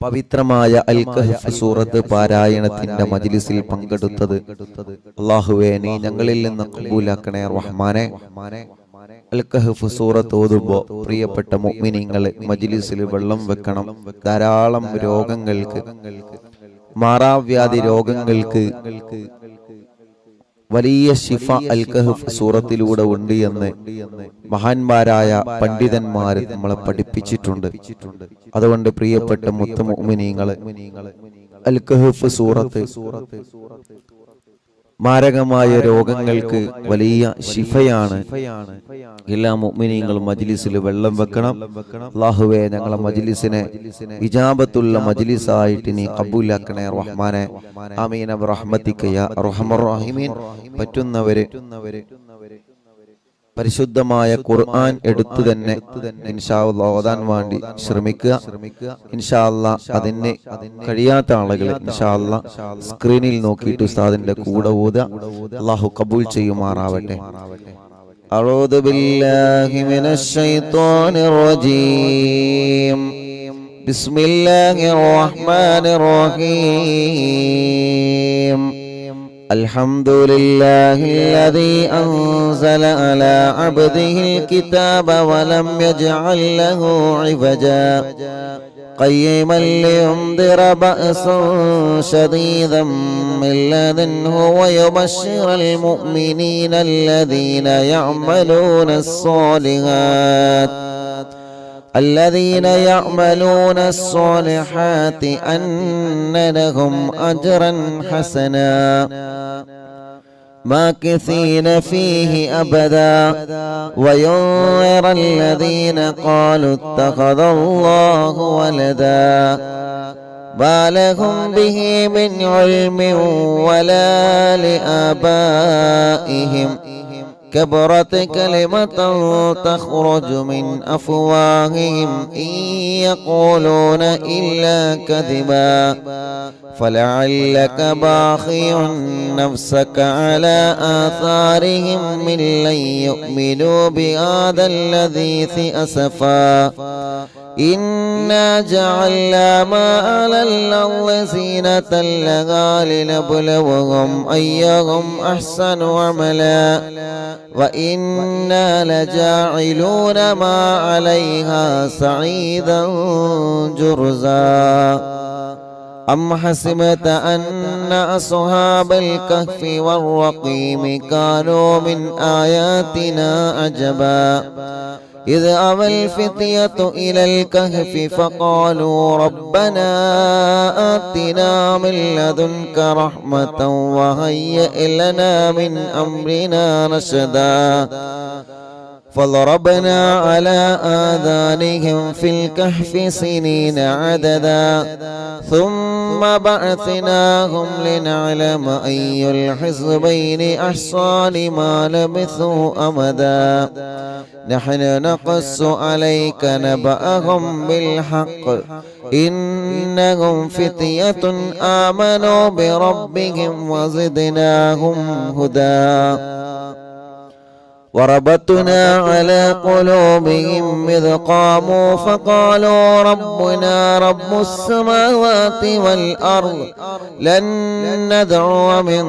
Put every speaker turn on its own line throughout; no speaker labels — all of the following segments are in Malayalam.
പവിത്രമായ അൽ കഹ്ഫ് സൂറത്ത് പാരായണത്തിന്റെ മജ്ലിസിൽ പങ്കെടുത്തത് അല്ലാഹുവേ നീ ഞങ്ങളിൽ നിന്ന് ഖബൂലാക്കണേ റഹ്മാനെ. അൽ കഹ്ഫ് സൂറത്ത് ഓതുമ്പോൾ പ്രിയപ്പെട്ട മുഅ്മിനീങ്ങളെ മജ്ലിസിൽ വെള്ളം വെക്കണം. ധാരാളം രോഗങ്ങൾക്ക്, മാറാവ്യാധി രോഗങ്ങൾക്ക് വലിയ ശിഫ അൽ കഹ്ഫ് സൂറത്തിലൂടെ ഉണ്ട് എന്ന് മഹാന്മാരായ പണ്ഡിതന്മാർ നമ്മളെ പഠിപ്പിച്ചിട്ടുണ്ട്. അതുകൊണ്ട് പ്രിയപ്പെട്ട മുത്ത് മുഅ്മിനീങ്ങളെ, അൽ കഹ്ഫ് സൂറത്ത് മാരകമായ രോഗങ്ങൾക്ക് വലിയ ശിഫയാണ്. എല്ലാ മുഅ്മിനീങ്ങളും മജ്ലിസിൽ വെള്ളം വെക്കണം. അല്ലാഹുവേ ഞങ്ങളെ മജ്ലിസിനെ ഇജാബത്തുള്ള മജ്ലിസായിട്ട് നീ ഖബൂലാക്കണേ റഹ്മാനെ. ആമീൻ ബിറഹ്മതിക യാ അർഹമർ റഹീമീൻ. പറ്റുന്നവരെ പരിശുദ്ധമായ ഖുർആൻ എടുത്തു തന്നെ ഇൻഷാ അല്ലാഹ് ഓതാൻ വേണ്ടി ശ്രമിക്കുക. ഇൻഷാ അല്ലാഹ് അതിന് കഴിയാത്ത ആളുകൾ ഇൻഷാ അല്ലാഹ് സ്ക്രീനിൽ നോക്കിയിട്ട് ഉസ്താദിന്റെ കൂടെ ഓതുക. അല്ലാഹു കബൂൽ ചെയ്യുമാറാവട്ടെ. അഊദു ബില്ലാഹി മിനശ് ശൈത്വാനിർ റജീം. ബിസ്മില്ലാഹിർ റഹ്മാനിർ റഹീം. الحمد لله الذي أنزل على عبده الكتاب ولم يجعل له عوجا قيما لينذر بأسا شديدا من لدنه ويبشر المؤمنين الذين يعملون الصالحات أن لهم أجرا حسنا ماكثين فيه أبدا وينذر الذين قالوا اتخذ الله ولدا ما لهم به من علم ولا لآبائهم كبرت كلمة تخرج من أفواههم إن يقولون إلا كذبا فلعلك باخع نفسك على آثارهم من لن يؤمنوا بهذا الحديث أسفا إنا جعلنا ما على الأرض زينة لها لنبلوهم أيهم أحسن عملا وإنا لجاعلون ما عليها صعيدا جرزا أم حسبت أن أصحاب الكهف والرقيم كانوا من آياتنا عجبا إذ أوى الفتية إلى الكهف فقالوا ربنا آتنا من لدنك رحمة وهيئ لنا من أمرنا رشدا فضربنا على آذانهم في الكهف سنين عددا ثم بعثناهم لنعلم أي الحزبين أحصى لما لبثوا أمدا نحن نقص عليك نبأهم بالحق إنهم فتية آمنوا بربهم وزدناهم هدى وربطنا على قلوبهم إذ قاموا فقالوا ربنا رب السماوات والأرض لن ندعو من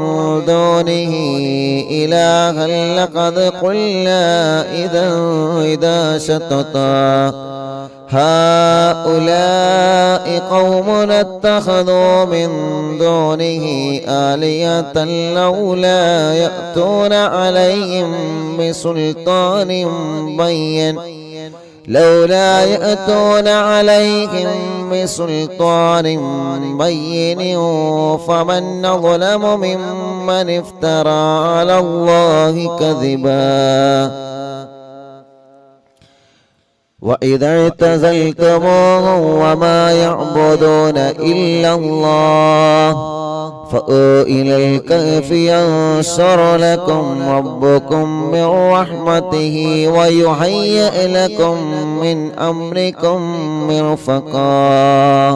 دونه إلها لقد قلنا إذا شططا هؤلاء قومنا اتخذوا من دونه آلهة لولا يأتون عليهم بسلطان بين فمن أظلم ممن افترى على الله كذبا وإذا اعتزلتموهم وما يعبدون إلا الله فأووا إلى الكهف ينشر لكم ربكم من رحمته ويهيئ لكم من أمركم مرفقا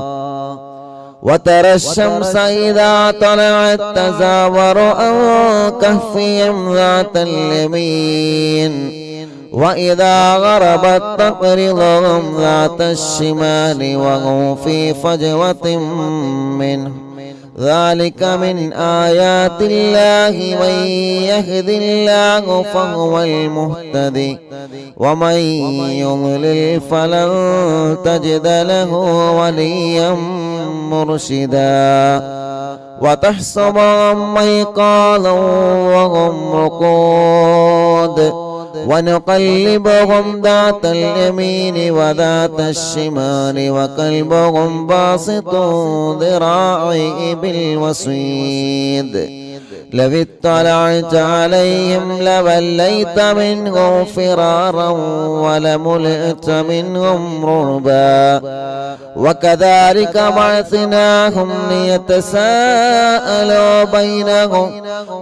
وترى الشمس إذا طلعت تزاور عن كهفهم ذات اليمين وإذا غربت تقرضهم ذات الشمال وهم في فجوة منه ذلك من آيات الله من يهد الله فهو المهتدي ومن يضلل فلن تجد له وليا مرشدا وتحسبهم أيقاظا وهم رقود ونقلبهم ذات اليمين وذات الشمال وكلبهم باسط ذراعيه بالوصيد لو اطلعت عليهم لوليت منهم فرارا ولملئت منهم رعبا وكذلك بعثناهم ليتساءلوا بينهم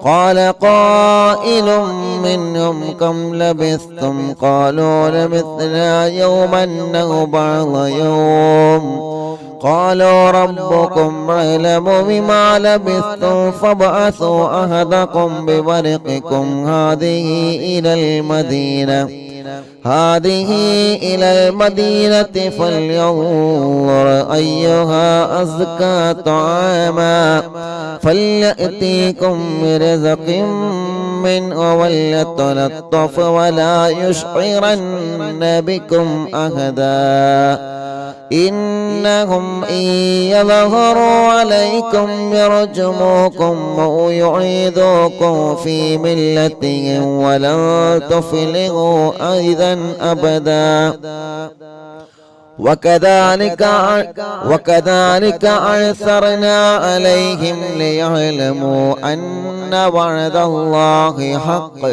قال قائل منهم كم لبثتم قالوا لبثنا يوما أو بعض يوم قالوا ربكم أعلم بما لبثتم فابعثوا أحدكم بورقكم هذه إلى المدينة فلينظر أيها أزكى طعاما فليأتيكم برزق منه وليتلطف ولا يشعرن بكم أحدا إنهم إن يظهروا عليكم يرجموكم أو يعيدوكم في ملتهم ولن تفلحوا أيضا أبدا وكذلك أعثرنا عليهم ليعلموا أن وعد الله حق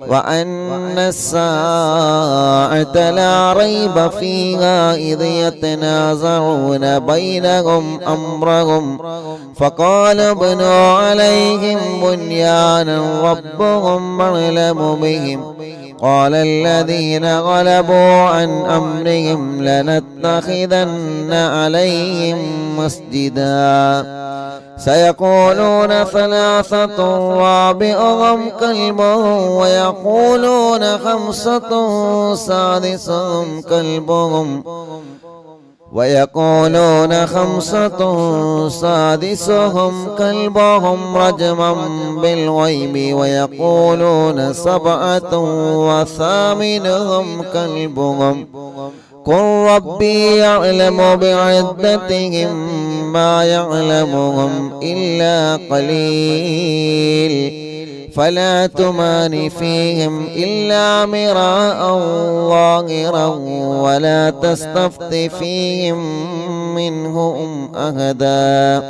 وأن الساعة لا ريب فيها إذ يتنازعون بينهم أمرهم فقال ابنوا عليهم بنيانا ربهم أعلم بهم قال الذين غلبوا عن أمرهم لنتخذن عليهم مسجدا سيقولون ثلاثة رابعهم كلبهم ويقولون خمسة سادسهم كلبهم رجما بالغيب ويقولون سبعة وثامنهم كلبهم قل ربي يعلم بعدتهم ما يعلمهم إلا قليل فلا تمار فيهم إلا مراء ظاهرا ولا تستفت فيهم منهم أحدا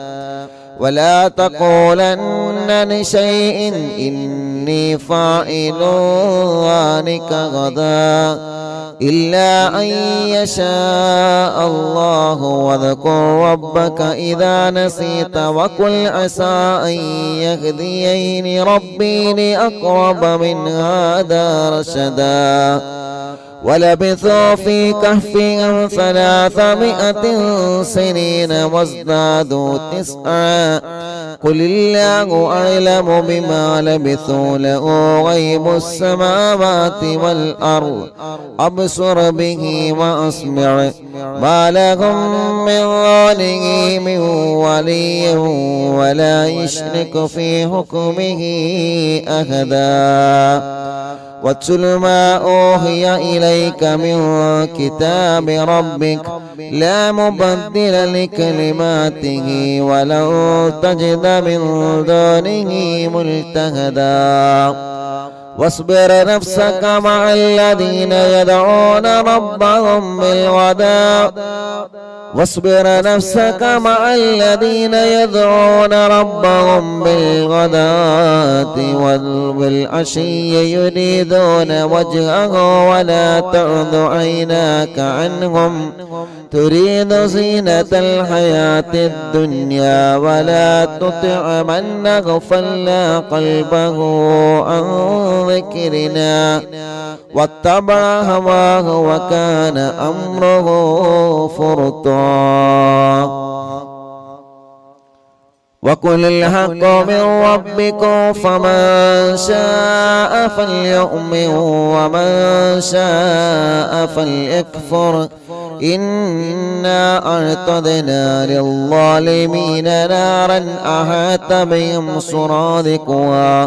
ولا تقولن لشيء إني فاعل ذلك غدا إلا أن يشاء الله واذكر ربك إذا نسيت وقل عسى أن يهديني ربي لأقرب من هذا رشدا ولبثوا في كهفهم 300 سنين وازدادوا 9 قل الله أعلم بما لبثوا له غيب السماوات والأرض أبصر به وأسمع ما لهم من دونه من ولي ولا يشرك في حكمه أحدا واتل ما أوحي إليك من كتاب ربك لا مبدل لكلماته ولن تجد من دونه ملتهدا واصبر نفسك مع الذين يدعون ربهم بالغداة والعشي يريدون وجهه ولا تعد عيناك عنهم تريد زينة الحياة الدنيا ولا تطع من أغفلنا قلبه عن ذكرنا واتبع هواه وكان أمره فرطا وقل الحق من ربكم فمن شاء فليؤمن ومن شاء فليكفر إنا أعتدنا للظالمين نارا أحاط بهم سرادقها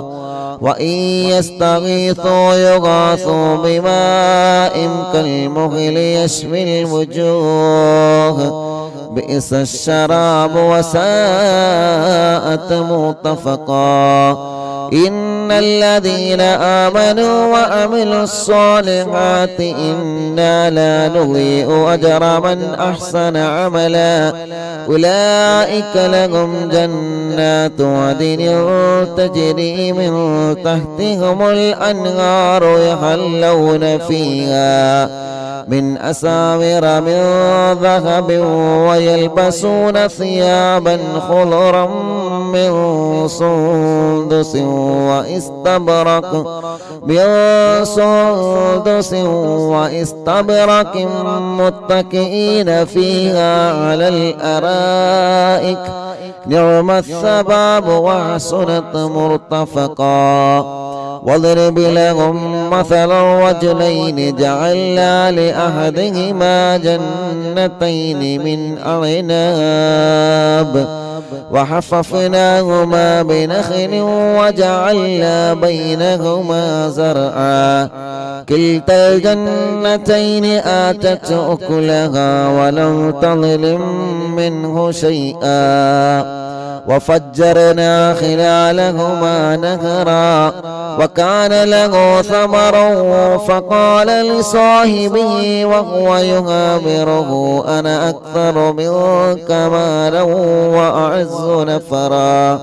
وإن يستغيثوا يغاثوا بماء كالمهل يشوي الوجوه بئس الشراب وساءت مرتفقا إن الذين آمنوا وعملوا الصالحات إنا لا نضيع أجر من أحسن عملا أولئك لهم جنات عدن تجري من تحتهم الأنهار يحلون فيها من أساور من ذهب ويلبسون ثيابا خضرا من سندس واستبرق متكئين فيها على الأرائك نعم الثواب وحسنت مرتفقا واضرب لهم مثل الرجلين جعلنا لأحدهما جنتين من أعناب وحففناهما بنخل وجعلنا بينهما زرعا كلتا الجنتين آتت أكلها ولم تظلم منه شيئا وفجرنا خلالهما نهرا وكان له ثمر فقال لصاحبه وهو يهابره أنا أكثر منك مالا وأعز نفرا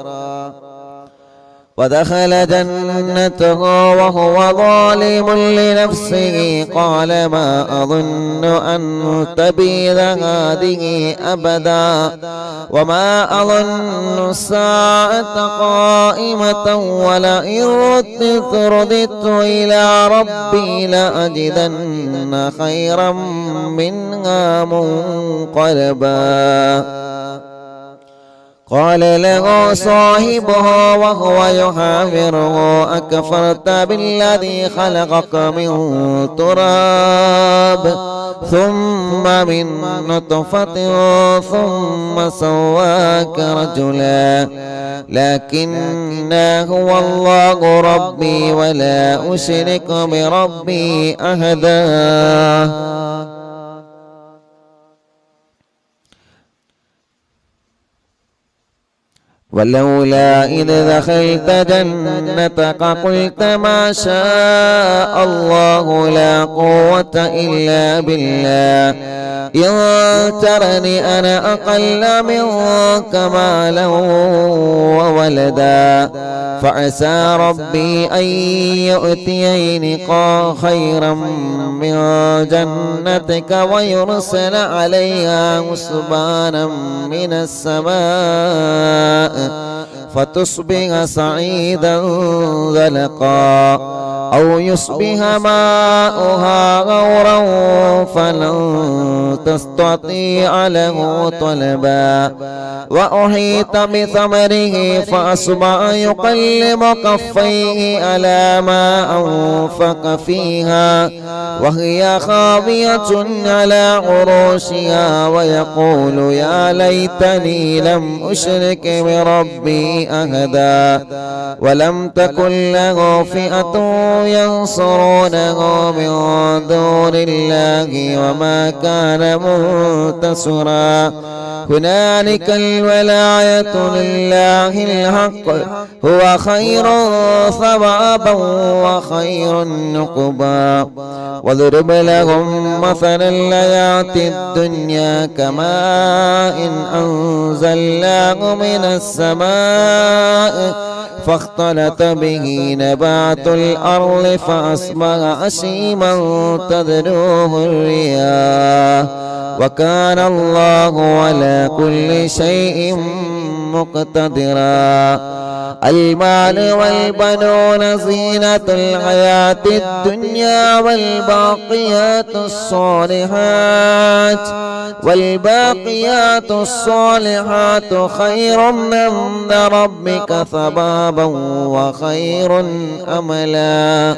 ودخل جنته وهو ظالم لنفسه قال ما أظن أن تبيد هذه أبدا وما أظن الساعة قائمة ولئن رددت إلى ربي لأجدن خيرا منها منقلبا قال له صاحبه وهو يحاوره أكفرت بالذي خلقك من تراب ثم من نطفة ثم سواك رجلا لكن هو الله ربي ولا أشرك بربي أحدا ولولا إذ دخلت جنتك قلت ما شاء الله لا قوة إلا بالله إن ترني أنا أقل منك مالا وولدا فعسى ربي أن يؤتيني خيرا من جنتك ويرسل عليها حسبانا من السماء فتصبح صعيدا زلقا أو يصبح ماؤها غورا فلن تستطيع له طلبا وأحيط بثمره فأصبح يقلب كفيه على ما أنفق فيها وهي خاوية على عروشها ويقول يا ليتني لم أشرك بربي أحدا ولم تكن له فئة ينصرونه من دون الله وما كان منتصرا هنالك الولاية لله الحق هو خير ثوابا وخير نقبا واضرب لهم مثل الحياة الدنيا كماء أنزلناه من السماء فاختلط به نبات الأرض فأصبح هشيما تذروه الرياح وكان الله على كل شيء مقتدرا. المال والبنون زينة الحياة الدنيا والباقيات الصالحات خير عند ربك ثوابا وخير أملا.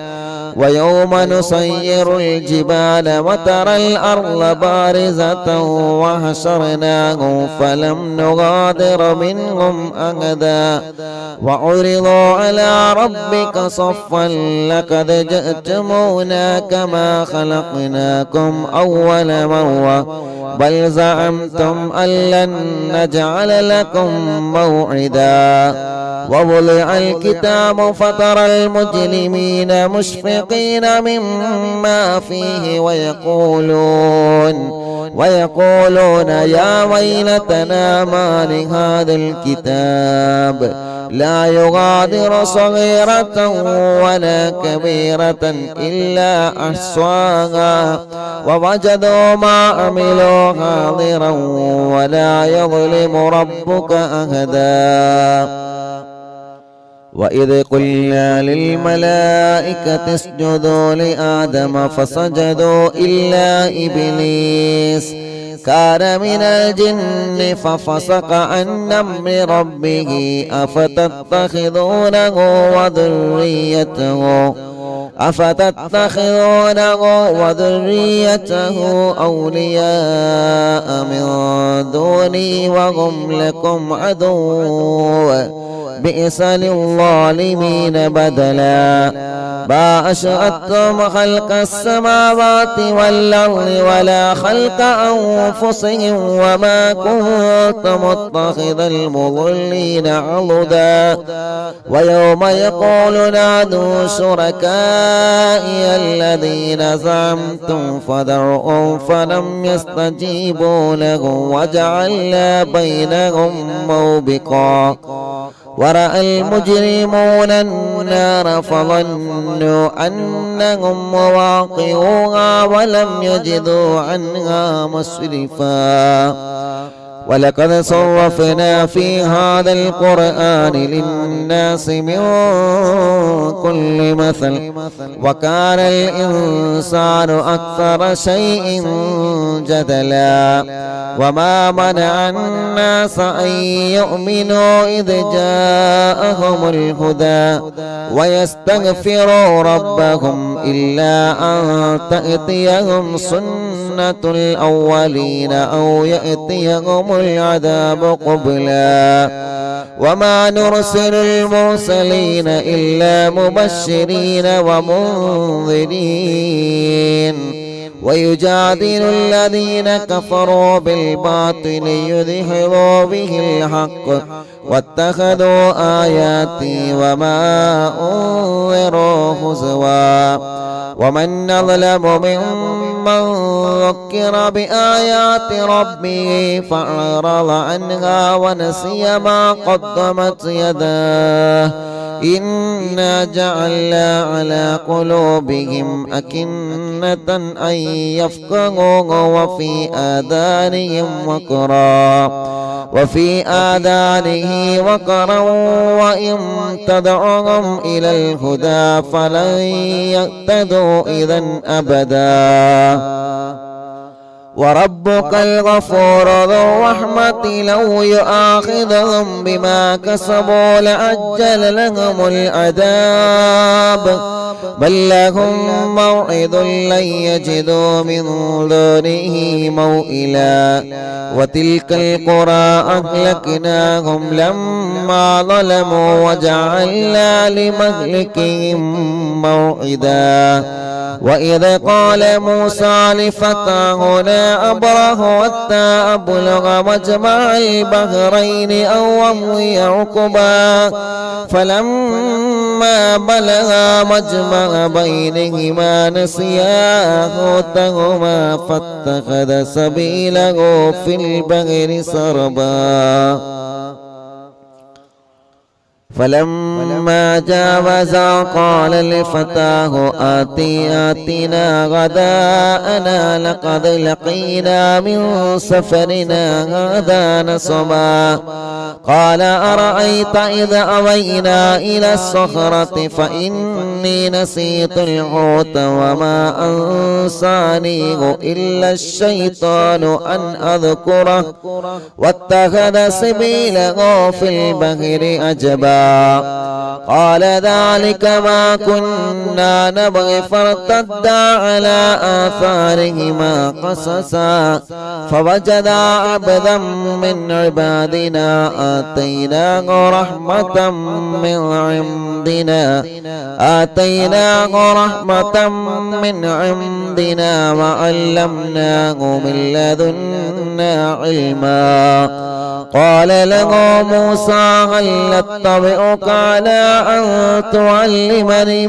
ويوم نسير الجبال وترى الأرض بارزة وحشرناهم فلم نغادر منهم أحدا وعرضوا على ربك صفا لقد جئتمونا كما خلقناكم أول مرة بل زعمتم أن لن نجعل لكم موعدا. ووضع الكتاب فترى المجرمين مشفقين مما فيه ويقولون يا ويلتنا ما لهذا الكتاب لا يغادر صغيرة ولا كبيرة إلا أحصاها ووجدوا ما عملوا حاضرا ولا يظلم ربك أحدا. وإذ قلنا للملائكة اسجدوا لآدم فسجدوا إلا إبليس كان من الجن ففسق عن أمر ربه أفتتخذونه وذريته أولياء من دوني وهم لكم عدو بئس للظالمين بدلا. ما أشهدتم خلق السماوات والأرض ولا خلق أنفسهم وما كنت متخذ المضلين عضدا. ويوم يقول نادوا شركائي الذين زعمتم فدعوهم فلم يستجيبوا لهم وجعلنا بينهم موبقا. ورأى المجرمون النار فظنوا أنهم مواقعوها ولم يجدوا عنها مصرفا. ولقد صرفنا في هذا القرآن للناس من كل مثل وكان الإنسان أكثر شيء جدلا. وما منع الناس أن يؤمنوا إذ جاءهم الهدى ويستغفروا ربهم إلا أن تأتيهم سنة الأولين أو يأتيهم العذاب قبلا. وما نرسل المرسلين إلا مبشرين ومنذرين ويجادل الذين كفروا بالباطل يدحضوا به الحق واتخذوا آياتي وما أنذروا هزوا. ومن أظلم ممن ذكر بآيات ربه فأعرض عنها ونسي ما قدمت يداه إنا جعلنا على قلوبهم أكنة أن يفقهوه وفي آذانه وقرا وإن تدعوهم إلى الهدى فلن يهتدوا إذا أبدا. وربك الغفور ذو الرحمة لو يؤاخذهم بما كسبوا لعجل لهم العذاب بل لهم موعد لن يجدوا من دونه موئلا. وتلك القرى أهلكناهم لما ظلموا وجعلنا لمهلكهم موعدا. وإذ قال موسى لفتاه لا أبرح حتى أبلغ مجمع البحرين أو أمضي حقبا فلما بلغا مجمع بينهما نسيا حوتهما فاتخذ سبيله في البحر سربا. فلما جاوزا قال لفتاه آتنا غداءنا لقد لقينا من سفرنا هذا نصبا قال أرأيت إذا أوينا إلى الصخرة فإني نسيت الحوت وما أنسانيه إلا الشيطان أن أذكره واتخذ سبيله في البحر أجبا قال ذلك ما كنا نبغي فارتدا على آثارهما قصصا فوجدا عبدا من عبادنا آتيناه رحمة من عندنا وعلمناه من لدنا علما قال له موسى هل أتبعك على أن تعلمني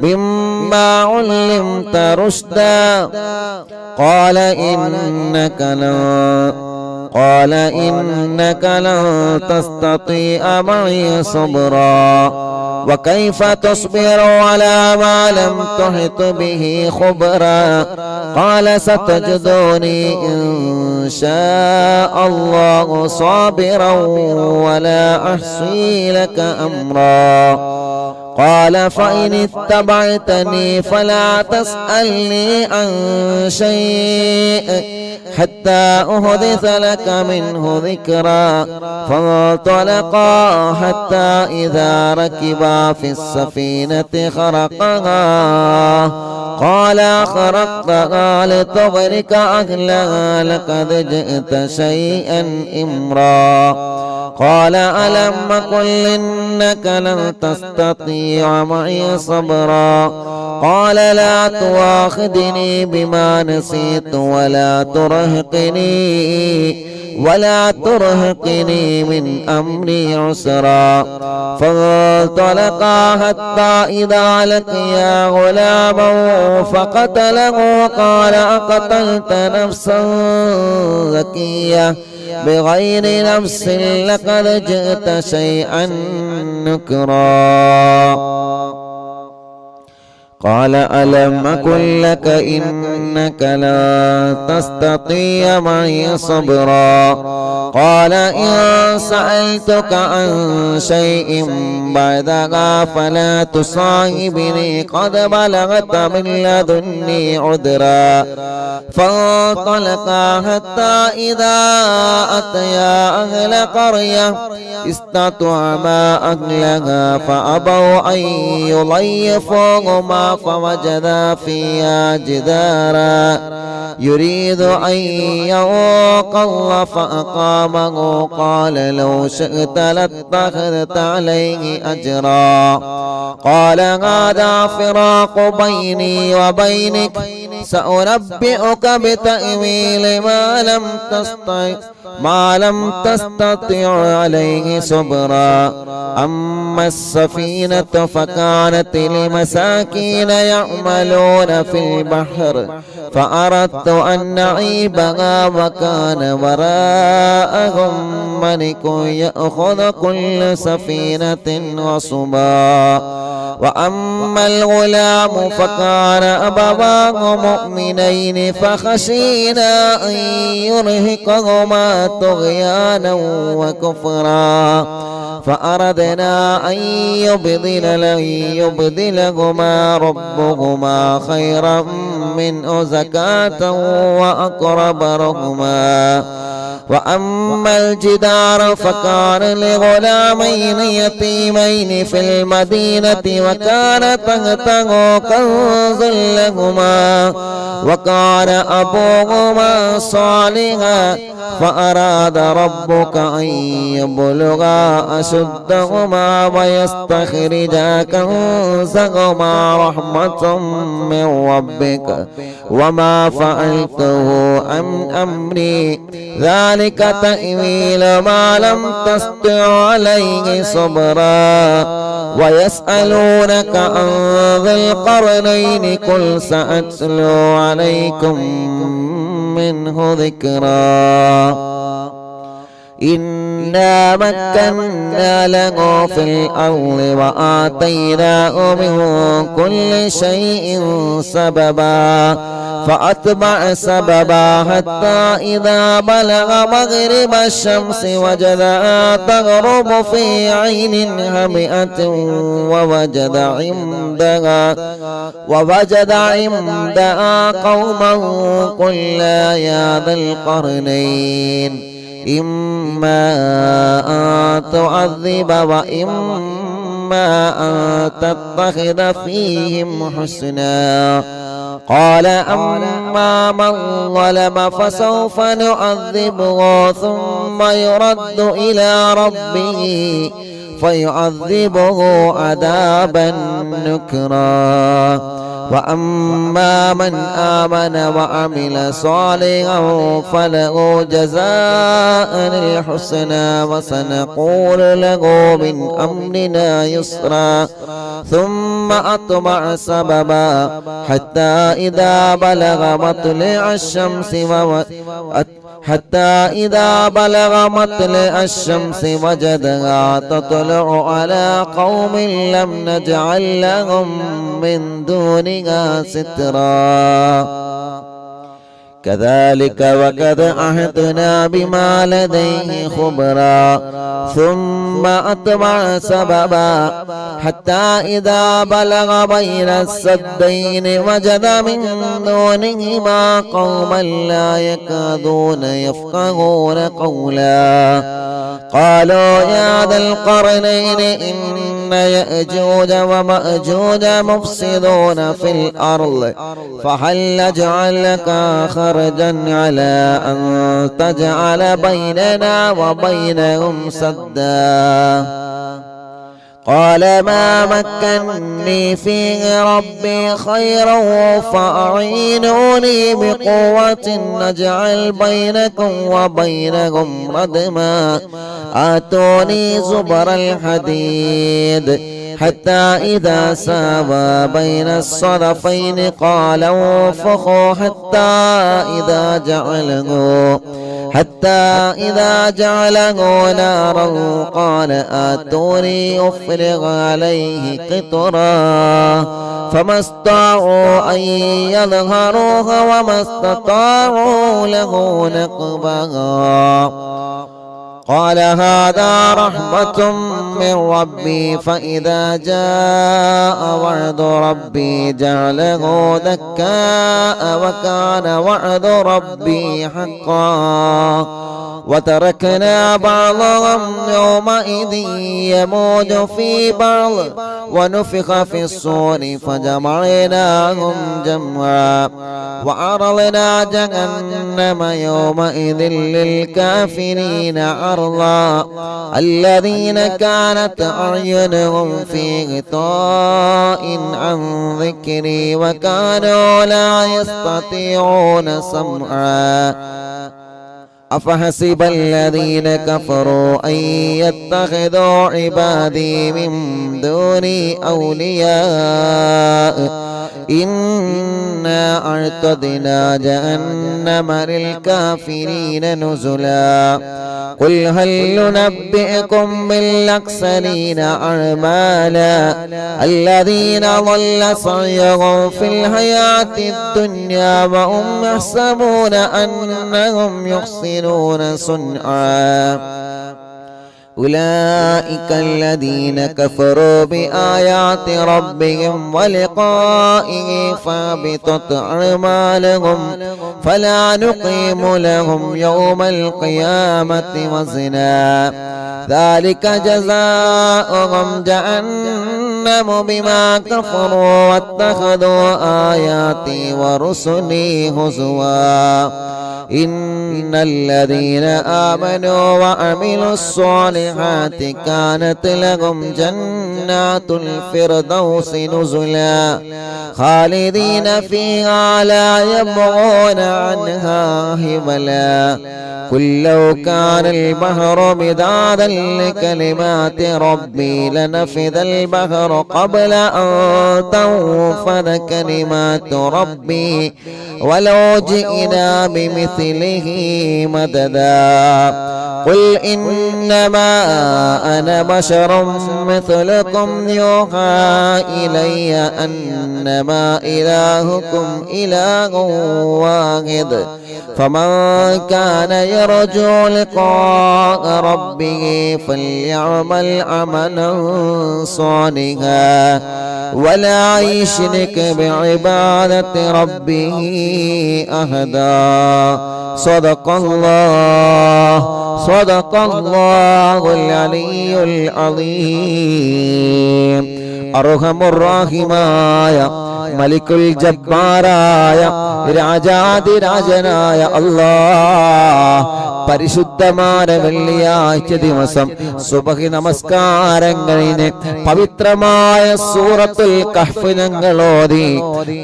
مما علمت رشدا قال إنك لن تستطيع معي صبرا وكيف تصبر على ما لم تحط به خبرا قال ستجدني إن شاء الله صابرا ولا أحصي لك أمرا قال فإن اتبعتني فلا تسألني عن شيء حتى أحدث لك منه ذكرا فانطلقا حتى إذا ركبا في السفينة خرقها قال خرقتها لتغرق أهلها لقد جئت شيئا إمرا قال ألم قل إنك لن تستطيع معي صبرا قال لا تواخذني بما نسيت ولا ترهقني من أمري عسرا فانطلقا حتى إذا لقيا غلاما فقتله قال أقتلت نفسا زكية بغير نفس لقد جئت شيئا نكرا قال ألم أقل لك إنك لا تستطيع معي صبرا قال إن سألتك عن شيء بعدها فلا تصاحبني قد بلغت من لدني عذرا فانطلقا حتى إذا أتيا أهل قرية استطعما أهلها فأبوا أن يضيفوهما فوجدا فيها جدارا يريد أن ينقض فأقامه قال لو شئت لاتخذت عليه أجرا قال هذا فراق بيني وبينك سأنبئك بتأويل ما لم تستطع عليه صبرا أما السفينة فكانت لمساكين يعملون في البحر فأردت أن نعيبها وكان وراءهم ملك يأخذ كل سفينة غصبا وأما الغلام فكان أبواه مؤمنين فخشينا أن يرهقهما طغيانا وكفرا فأردنا أن يبدلهما ربهما خيرا منه زكاة وأقرب رحما وأما الجدار فكان لغلامين يتيمين في المدينة وكان تحته كنز لهما وكان أبوهما صالحا فأراد ربك أن يبلغا أشدهما ويستخرجا كنزهما رحمة من ربك وما فعلته عن أمري ذلك تأويل ما لم تستطع عليه صبرا ويسألونك عن ذي القرنين قل سأتلو عليكم منه ذكرا إنا مكنا له في الأرض وآتيناه من كل شيء سببا فأتبع سببا حتى إذا بلغ مغرب الشمس وجدها تغرب في عين هامئة ووجد عندها قوما قلنا يا ذا القرنين إما أن تعذب وإما أن تتخذ فيهم حسنا قال أما من ظلم فسوف نعذبه ثم يرد إلى ربه فيعذبه عذابا نكرا وأما من آمن وعمل صالحا فله جزاء الحسنى وسنقول له من أمرنا يسرا ثم أتبع سببا حتى إذا بلغ مطلع الشمس وجدها تطلع على قوم لم نجعل لهم من دونها سترا كذلك وقد عهدنا بما لديه خبرا ثم أتبع سببا حتى إذا بلغ بين السدين وجد من دونهما قوما لا يكادون يفقهون قولا قالوا يا ذا القرنين إن يأجوج ومأجوج مفسدون في الأرض فهل نجعل لك خرجا على أن تجعل بيننا وبينهم سدا قال ما مكنني فيه ربي خيرا فأعينوني بقوة نجعل بينكم وبينهم ردما آتوني زبر الحديد حتى إذا ساوى بين الصدفين قال انفخوا حتى إذا جعله نارا قال آتوني أفرغ عليه قطرا فما استطاعوا أن يظهروها وما استطاعوا له نقبا قال هذا رحمة من ربي فإذا جاء وعد ربي جعله دكاء وكان وعد ربي حقا وتركنا بعضهم يومئذ يموج في بعض ونفخ في الصور فجمعناهم جمعا وعرضنا جهنم يومئذ للكافرين عرضا الذين كانت أعينهم في غطاء عن ذكري وكانوا لا يستطيعون سمعا أفحسب الذين كفروا أن يتخذوا عبادي من دوني أولياء إنا أعتدنا جهنم للكافرين نزلا قل هل ننبئكم بالأخسرين أعمالا الذين ضل سعيهم في الحياة الدنيا وهم يحسبون أنهم يحسنون صنعا أولئك الذين كفروا بآيات ربهم ولقائه فابطت أعمالهم فلا نقيم لهم يوم القيامة وزنا ذلك جزاؤهم جهنم بما كفروا واتخذوا آياتي ورسلي هزوا إن الذين آمنوا وعملوا الصالحات كانت لهم جنات الفردوس نزلا خالدين فيها لا يبغون عنها حولا قل لو كان البحر مدادا لكلمات ربي لنفذ البحر قبل أن تنفذ كلمات ربي ولو جئنا بمثله مددا قل إنما أنا بشر مثلكم يوحى إلي أنما إلهكم إله واحد فمن كان يرجو لقاء ربه فليعمل عملا صالحا ولا يشرك بعبادة ربه أحدا صدق الله العلي العظيم أرحم الراحمين മലിക്കുൽ ജബ്ബാറായ രാജാതിരാജനായ അല്ലാഹ് പരിശുദ്ധമായ വെള്ളിയാഴ്ച ദിവസം സുബഹി നമസ്കാരം കഴിഞ്ഞ് പവിത്രമായ സൂറത്തുൽ കഹ്ഫ് ഞങ്ങൾ ഓതി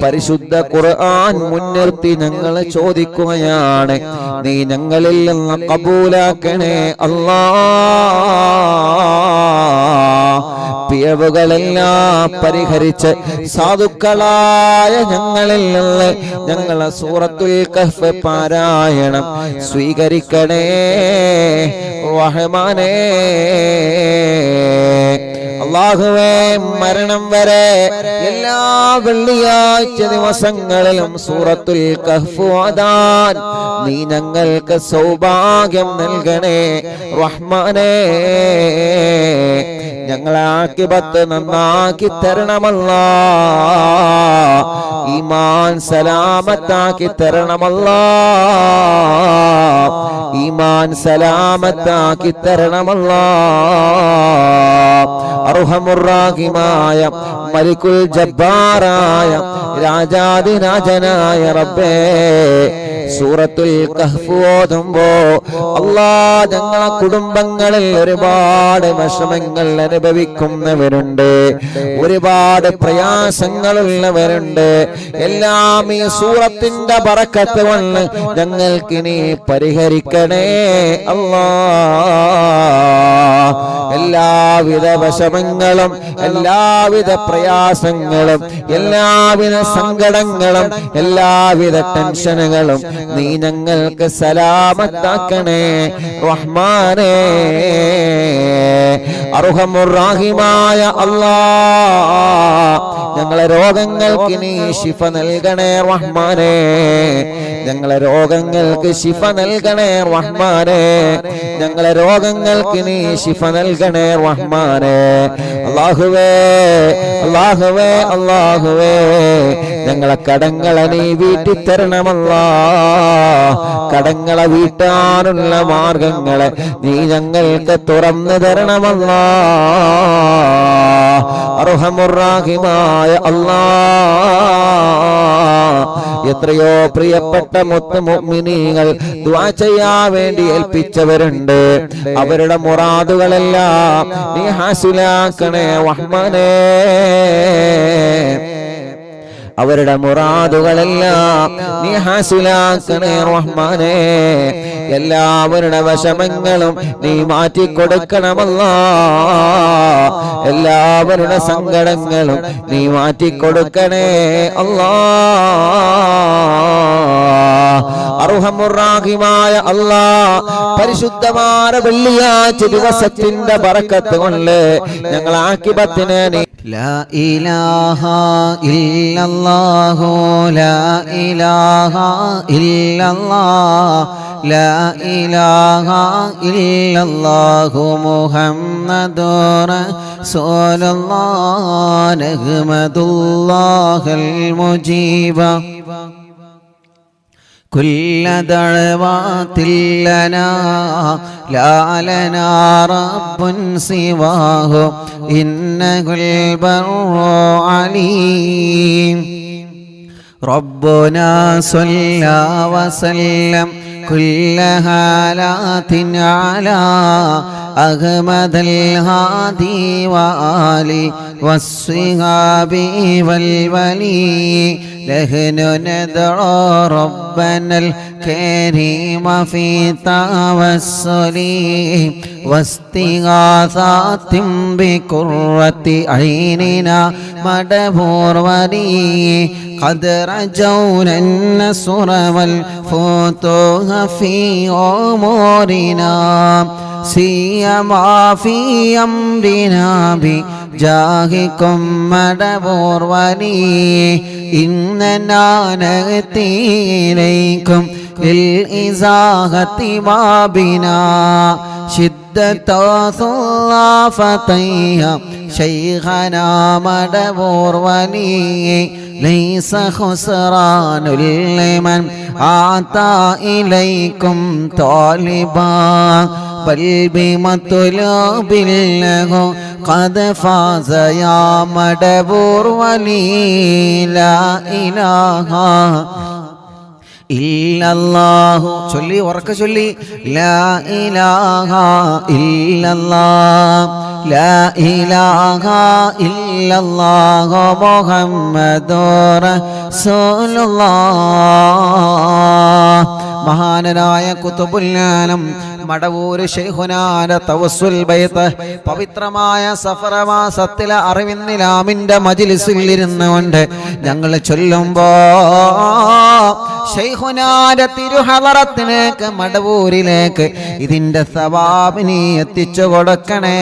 പരിശുദ്ധ ഖുർആൻ മുൻനിർത്തി ഞങ്ങൾ ചോദിക്കുകയാണ്, നീ ഞങ്ങളിൽ നിന്ന് കബൂലാക്കണേ അല്ലാഹ്. പിഴവുകളെല്ലാം പരിഹരിച്ച് സാധുക്കളായ ഞങ്ങളിൽ നിന്ന് ഞങ്ങളെ സൂറത്തുൽ കഹ്ഫ് പാരായണം സ്വീകരിക്കണേ റഹ്മാനേ. അല്ലാഹുവേ, മരണം വരെ എല്ലാ വെള്ളിയാഴ്ച ദിവസങ്ങളിലും സൂറത്തുൽ കഹ്ഫ് ഓതാൻ നീ ഞങ്ങൾക്ക് സൗഭാഗ്യം നൽകണേ റഹ്മാനേ. ഞങ്ങളെ ആഖിബത്ത് നന്നാക്കി തരണമല്ലാഹ്, ഈമാൻ സലാമത്താക്കി തരണമല്ലാഹ്, ഈമാൻ സലാമത്താക്കി തരണമല്ലാഹ്. അർഹമുർ-റാഹിമായ മലിക്കുൽ ജബ്ബാറായ രാജാതിരാജനായ റബ്ബേ, സൂറത്തുൽ കഹ്ഫ് ഓതുമ്പോ അല്ലാഹ് ഞങ്ങളെ കുടുംബങ്ങളിൽ ഒരുപാട് വിഷമങ്ങൾ അനുഭവിക്കുന്നവരുണ്ട്, ഒരുപാട് പ്രയാസങ്ങളുള്ളവരുണ്ട്. എല്ലാം ഈ സൂറത്തിന്റെ ബറക്കത്ത് കൊണ്ട് ഞങ്ങൾക്ക് നീ പരിഹരിക്കണേ അല്ലാഹ്. എല്ലാവിധ വിഷമങ്ങളും എല്ലാവിധ പ്രയാസങ്ങളും എല്ലാവിധ സങ്കടങ്ങളും എല്ലാവിധ ടെൻഷനുകളും നീ ഞങ്ങൾക്ക് സലാമത്താക്കണേ റഹ്മാനേ. അർഹമുർ-റാഹിമായ അല്ലാഹ്, ഞങ്ങളെ രോഗങ്ങൾക്ക് നീ ശിഫ നൽകണേ റഹ്മാനേ. ഞങ്ങളെ രോഗങ്ങൾക്ക് ശിഫ നൽകണേ റഹ്മാനേ. ഞങ്ങളെ രോഗങ്ങൾക്ക് നീ ശിഫ നൽകണേ റഹ്മാനേ. അല്ലാഹുവേ, അല്ലാഹുവേ, അല്ലാഹുവേ, ഞങ്ങളെ കടങ്ങളെ നീ വീട്ടിത്തരണമല്ലാഹ്. കടങ്ങളെ വീട്ടാനുള്ള മാർഗങ്ങളെ നീ ഞങ്ങൾക്ക് തുറന്നു തരണമല്ലാഹ്. അർഹമുർ-റാഹിമായ അല്ലാഹ്, എത്രയോ പ്രിയപ്പെട്ട മുഅ്മിനീങ്ങൾ ദുആ ചെയ്യാൻ വേണ്ടി ഏൽപ്പിച്ചവരുണ്ട്. അവരുടെ മുറാദുകളെല്ലാം നീ ഹാസിലാക്കണേ റഹ്മാനേ. അവരുടെ മുറാദുകളെല്ലാം നീ ഹാസിലാക്കണേ റഹ്മാനേ. എല്ലാവരുടെ വിഷമങ്ങളും നീ മാറ്റിക്കൊടുക്കണമല്ലാഹ്. എല്ലാവരുടെ സങ്കടങ്ങളും നീ മാറ്റിക്കൊടുക്കണേ അല്ലാഹ്. അർഹമുർ-റാഹിമായ അല്ലാഹ്, പരിശുദ്ധമായ വെള്ളിയാഴ്ച ദിവസത്തിന്റെ ബറക്കത്ത് കൊണ്ട് ഞങ്ങൾ ആഖിബത്തിനെ നീ
ലാ ഇലാഹ ഇല്ലല്ലാഹു ലാ ഇലാഹ ഇല്ലല്ലാഹ് ലാ ഇലാഹ ഇല്ലല്ലാഹു മുഹമ്മദുർ റസൂലുള്ളാഹ് നഹ്മദുല്ലാഹൽ മുജീബ كل دعوات لنا لا لنا رب سواه إنه البر عليم ربنا صلى وسلم كل حالات على أحمد الهادي وآله والصحاب والولي نحن ندعو ربنا الكريم في توسل واستغاثات بقرة عيننا مدبور ولي قد رجونا النصر والفتوح في أمورنا سيما في أمرنا بجاهكم مدبور ولي إننا نأتي إليكم للإزاحة ما بنا شدة ثلافتيها شيخنا مدبور ولي ليس خسران لمن أعطى إليكم طالبا بل بمطلوب له قد فاز يا مدبور ولي لا إله ഇല്ലല്ലാഹു ചൊല്ലി ഉറക്കെ ചൊല്ലി ലാ ഇലാഹ ഇല്ലല്ലാഹ് ലാ ഇലാഹ ഇല്ലല്ലാഹു മുഹമ്മദുർ റസൂലുള്ളാഹ്. മഹാനായ ഖുതുബുൽ ആലം മടവൂര് ശൈഖുനാന്റെ തവസ്സുൽ ബൈത്ത് പവിത്രമായ സഫർ മാസത്തിലെ അറിവിന്നിലാമിന്റെ മജ്ലിസിൽ ഇരുന്നുകൊണ്ട് ഞങ്ങൾ ചൊല്ലുമ്പോ ശൈഖുനാന്റെ തിരുഹളറത്തിലേക്ക് മടവൂരിലേക്ക് ഇതിന്റെ സവാബിനെ എത്തിച്ചു കൊടുക്കണേ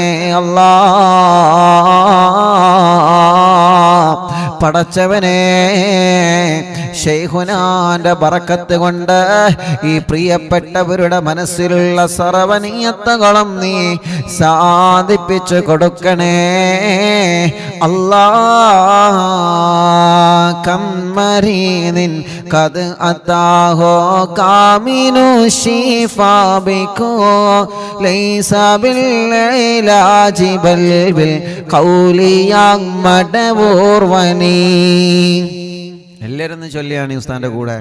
അല്ലാഹ്. പടച്ചവനെ ശൈഖുനാന്റെ ബറക്കത്ത് കൊണ്ട് ഈ പ്രിയപ്പെട്ടവരുടെ മനസ്സിലുള്ള സർവനീയത്തുകളും നീ സാധിപ്പിച്ചു കൊടുക്കണേ അല്ലാഹ്. കമ്മരീദിൻ കത് അതാഹോ കാമിനു ശിഫാബിക്കോ ലൈസ ബിൽഇലാജി ബൽ ബിൽ ഖൗലിയാ മടവൂർ വനി. എല്ലാവരും ചൊല്ലിയാണ് ഉസ്താന്റെ കൂടെ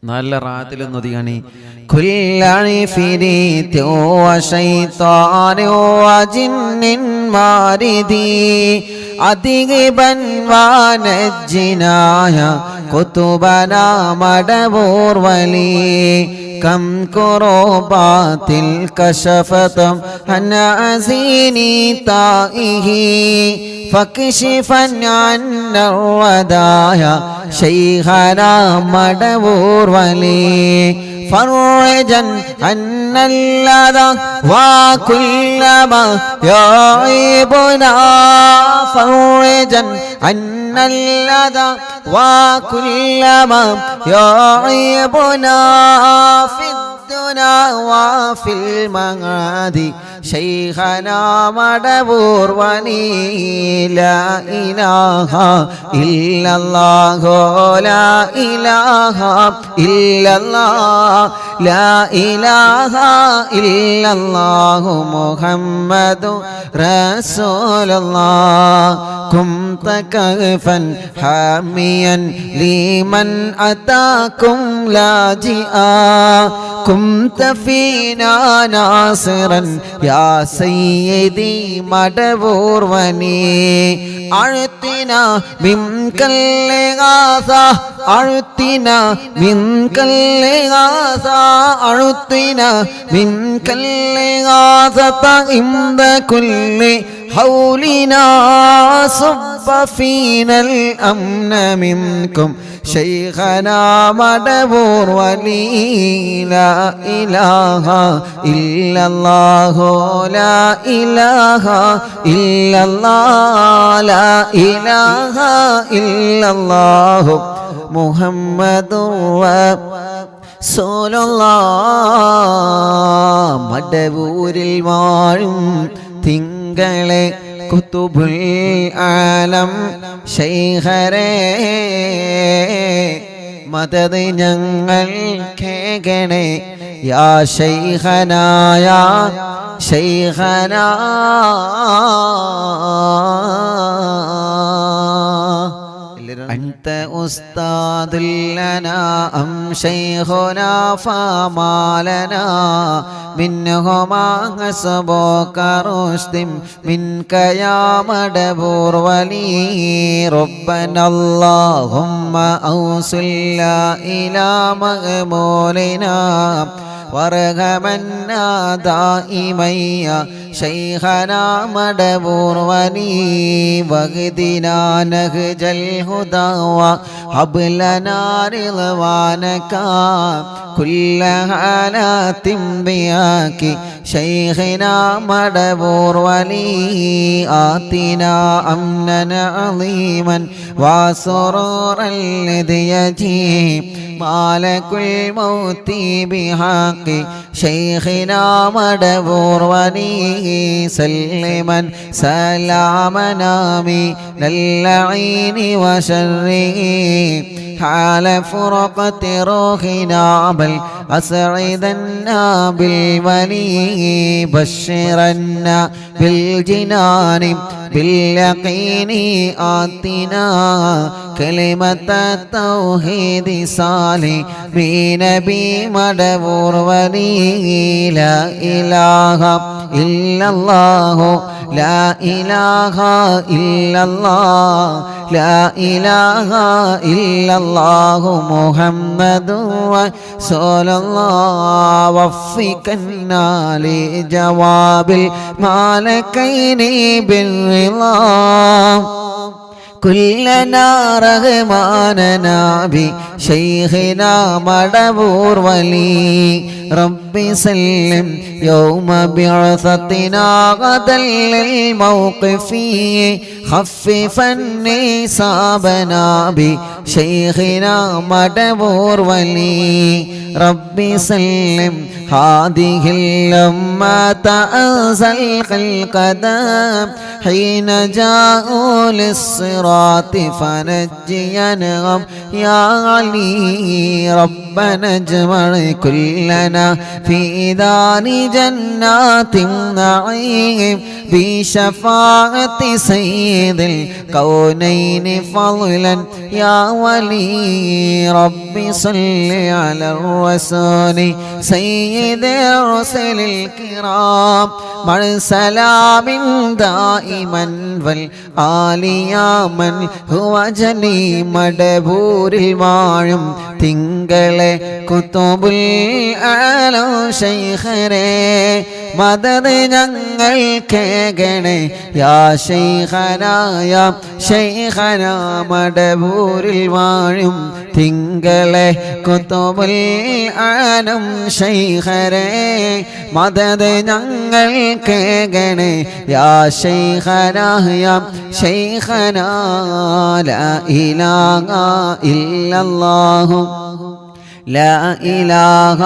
നല്ല റാത്തിലൊന്നും ഒതുങ്ങണി. കുല്ലി ഫിരീതി വശൈത്താനി വജിന്നിൻ മാരിദി അദിഗിബൻ വനജ്ജിനായ കുതുബനാ മടവൂർ വലി كم كروبات الكشفت عن عزيني طائه فاكشفا عنا الودايا شيخنا مدبور ولي فرجا عنا اللذى وكل ما يعيبنا فرجا عنا اللذى وكل ما يعيبنا في الدنيا وفي المعاد شيخنا مدبور ولي لا إله إلا الله لا إله إلا الله لا إله إلا الله محمد رسول الله كنت كهفا حاميا لمن أتاكم لاجئا كنت فينا ناصرا يا سيدي مدبور وني أعطنا منك الإغاثة أعطنا منك الإغاثة أعطنا منك الإغاثة عند كل حولنا صب فينا الأمن منكم شيخنا مدبور ولي لا إله إلا الله لا إله إلا الله لا إله إلا الله محمد رسول الله. മടവൂരിൽ വാഴും തിങ്കളെ കുതുബുൽ ആലം ശൈഖരേ മദദ് ഞങ്ങൾ കേകണേ യാ ശൈഖനാ യാ ശൈഖനാ. أنت أستاذ لنا أم شيخنا فما لنا منهما حسبك رشد منك يا مدبور ولي ربنا اللهم أوصلنا إلى مغمولنا وارحمنا دائما شيخنا مدبور ولي واهدنا نهج الهدى وهب لنا رضوانك كل حالات بياك شيخنا مدبور ولي آتنا أمنا عظيما وسرورا الذي يجيب مالك الموت بحق شيخنا مدبور ولي سلما سلامنا من اللعين وشره حال فرقة روحنا بل أسعدنا بالولي بشرنا بالجنان باليقين آتنا كلمة التوحيد صالح بنبي مدبور ولي لا إله إلا الله لا إله إلا الله لا إله إلا الله محمد رسول الله وفقنا لجواب الملكين بالرضا كلنا رغماننا بشيخنا مدبور ولي ربي سلم يوم بعثتنا غدا للموقف خففني صابنا بشيخنا مدبور ولي ربي سلم هذه الأمة أنزل القدم حين جاءوا للصراط فنجينهم يا علي ربنا اجمع كلنا في دار جنات النعيم بشفاعة سيد الكونين فضلا يا ولي ربي صل على الرسول سيد الرسل الكرام مع سلام دائما والآل يا من هو جني مدبور المعلم തിങ്കളെ കുത്തുബുൽ ആലം ശൈഖരേ മദദ് ഞങ്ങൾ കേകണേ യാ ശൈഖനാ യാ ശൈഖനാ മടബൂരിൽ വാഴും തിങ്കളെ കുത്തുബുൽ ആലം ശൈഖരേ മദദ് ഞങ്ങൾ കേകണേ യാ ശൈഖനാ യാ ശൈഖനാ ലാ ഇലാഹ ഇല്ലല്ലാഹു لا إله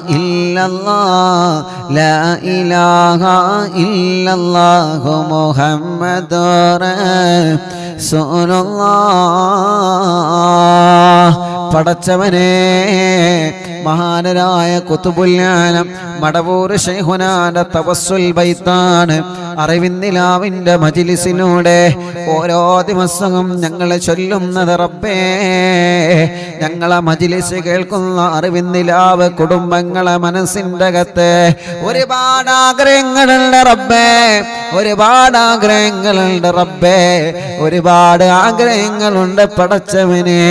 إلا الله لا إله إلا الله محمد رسول الله പടച്ചവനെ മഹാനരായ ഖുതുബുൽ ആലം മടവൂർ ശൈഖുനാന്റെ തവസ്സുൽ ബൈത്താണ് അറിവിന്ദിലാവിന്റെ മജ്ലിസിലൂടെ ഓരോ ദിവസവും ഞങ്ങൾ ചൊല്ലുന്നത് റബ്ബേ ഞങ്ങളെ മജ്ലിസ് കേൾക്കുന്ന അറിവിന്ദിലാവ് കുടുംബങ്ങളെ മനസ്സിൻ്റെ അകത്ത് ഒരുപാട് ആഗ്രഹങ്ങളുണ്ട് റബ്ബേ ഒരുപാട് ആഗ്രഹങ്ങളുണ്ട് റബ്ബേ ഒരുപാട് ആഗ്രഹങ്ങളുണ്ട് പടച്ചവനെ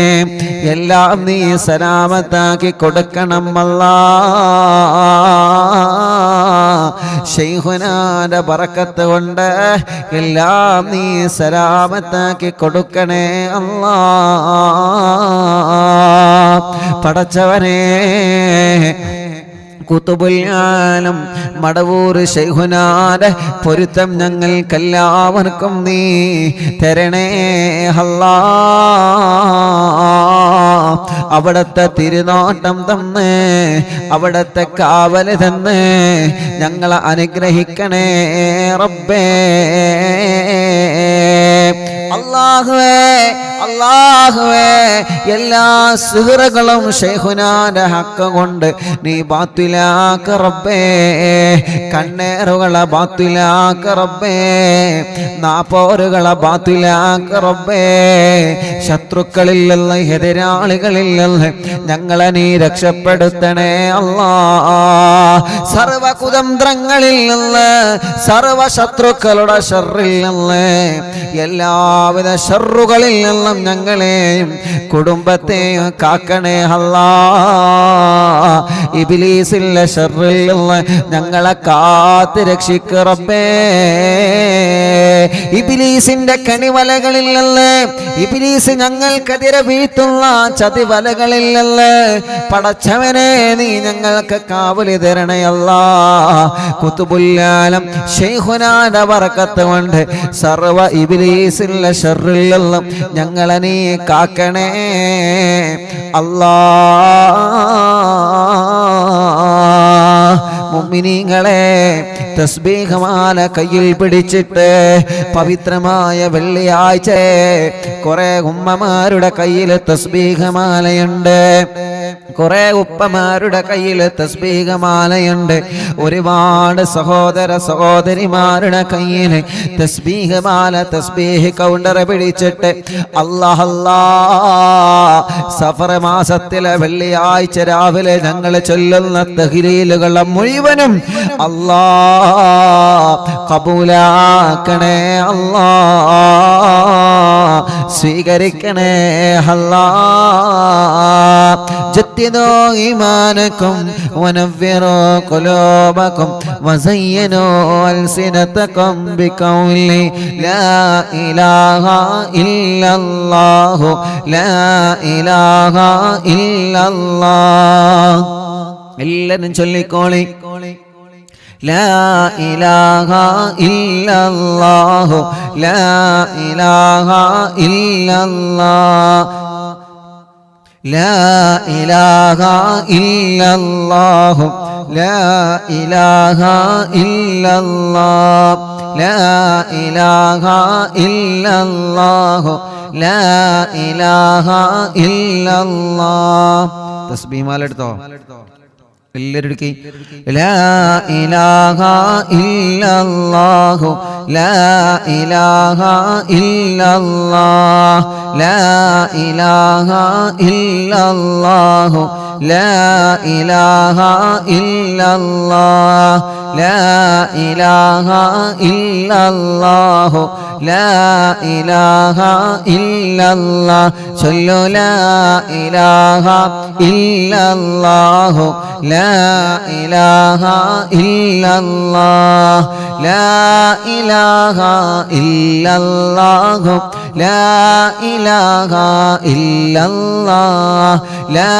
എല്ലാം നീ സലാമത്താക്കി കൊടുക്കണം അല്ലാ ശൈഖുനാന്റെ ബറക്കത്ത് കൊണ്ട് എല്ലാം നീ സലാമത്താക്കി കൊടുക്കണേ അല്ലാ പടച്ചവനെ ഖുതുബുൽ ആലം മടവൂർ ശൈഖുനാന്റെ പൊരുത്തം ഞങ്ങൾക്കെല്ലാവർക്കും നീ തരണേ അല്ലാ അവിടത്തെ തിരുനോട്ടം തന്ന് അവിടത്തെ കാവല് തന്ന് ഞങ്ങളെ അനുഗ്രഹിക്കണേ റബ്ബേ അല്ലാഹുവേ അല്ലാഹുവേ എല്ലാ സിഹ്റുകളും ശൈഖുനാന്റെ ഹക്ക് കൊണ്ട് നീ ബാത്തിലാക്ക റബ്ബേ കണ്ണേറുകളെ ബാത്തിലാക്ക റബ്ബേ നാപ്പോരുകളെ ബാത്തിലാക്ക റബ്ബേ ശത്രുക്കളിൽ നിന്ന് എതിരാളികളിൽ നിന്ന് ഞങ്ങളെ നീ രക്ഷപ്പെടുത്തണേ അല്ലാ സർവ കുതന്ത്രങ്ങളിൽ നിന്ന് സർവ ശത്രുക്കളുടെ ശർറിൽ നിന്ന് എല്ലാവിധ ശർറുകളിൽ നിന്ന് നിന്നും ഞങ്ങളെയും കുടുംബത്തെയും കാക്കണേ അല്ലാ. ഇബ്ലീസിന്റെ ശർറിൽ നിന്ന് ഞങ്ങളെ കാത്ത് രക്ഷിക്ക് റബ്ബേ. ഇബ്ലീസിന്റെ കണിവലകളിൽ നിന്ന്, ഇബ്ലീസ് ഞങ്ങൾക്കെതിരെ വീഴ്ത്തുന്ന ചതിവലകളിൽ നിന്ന് പടച്ചവനെ നീ ഞങ്ങൾക്ക് കാവലി തരണേ അല്ലാ. ഖുതുബുൽ ശൈഖുനാന്റെ ബറക്കത്ത് കൊണ്ട് സർവ ഇബ്ലീസിന്റെ ശർറിൽ നിന്നും ഞങ്ങളെ നീ കാക്കണേ അല്ലാ. മുഅ്മിനീങ്ങളെ, തസ്ബീഹ് മാല കയ്യിൽ പിടിച്ചിട്ട് പവിത്രമായ വെള്ളിയാഴ്ച കുറെ ഉമ്മമാരുടെ കയ്യിൽ തസ്ബീഹ് മാലയുണ്ട്, കുറെ ഉപ്പമാരുടെ കയ്യിൽ തസ്ബീഹ് മാലയുണ്ട്, ഒരുപാട് സഹോദര സഹോദരിമാരുടെ കയ്യിൽ തസ്ബീഹ് മാല തസ്ബീഹ് കൗണ്ടർ പിടിച്ചിട്ട് അല്ലാഹ് അല്ലാഹ് സഫർ മാസത്തിലെ വെള്ളിയാഴ്ച രാവിലെ ഞങ്ങൾ ചൊല്ലുന്ന തഹ്ലീലുകളെ മുഴുവനും അല്ലാഹ് കബൂലാക്കണേ അല്ലാഹ്, സ്വീകരിക്കണേ അല്ലാഹ്. ജദ്ദിദൂ ഈമാനകും വനവ്വിറൂ ഖുലൂബകും വസയ്യിനൂ അൽസിനതകും ബിഖൗലി ലാ ഇലാഹ ഇല്ലല്ലാഹു ലാ ഇലാഹ ഇല്ലല്ലാഹ്. എല്ലാവരും ചൊല്ലിക്കോളി. ലാ ഇലാഹ ഇല്ലല്ലാഹു ലാ ഇലാഹ ഇല്ലല്ലാഹ് ലാ ഇലാഹ ഇല്ലല്ലാഹു ലാ ഇലാഹ ഇല്ലല്ലാഹ് ലാ ഇലാഹ ഇല്ലല്ലാഹു ലാ ഇലാഹ ഇല്ലല്ലാഹ്. തസ്ബീഹ് മാല എടുത്തോ എല്ലാവരും എടുക്കി. ലാ ഇലാഹ ഇല്ലല്ലാഹു ലാ ഇലാഹ ഇല്ലല്ലാഹ് ലാ ഇലാഹ ഇല്ലല്ലാഹു ലാ ഇലാഹ ഇല്ലല്ലാഹ് ലാ ഇലാഹ ഇല്ലല്ലാഹു ലാ ഇലാഹ ഇല്ലല്ലാഹ്. ചൊല്ലു ലാ ഇലാഹ ഇല്ലല്ലാഹു ലാ ഇലാഹ ഇല്ലല്ലാഹ് ലാ ഇലാഹ ഇല്ലല്ലാഹു ലാ ഇലാഹ ഇല്ലല്ലാഹ് ലാ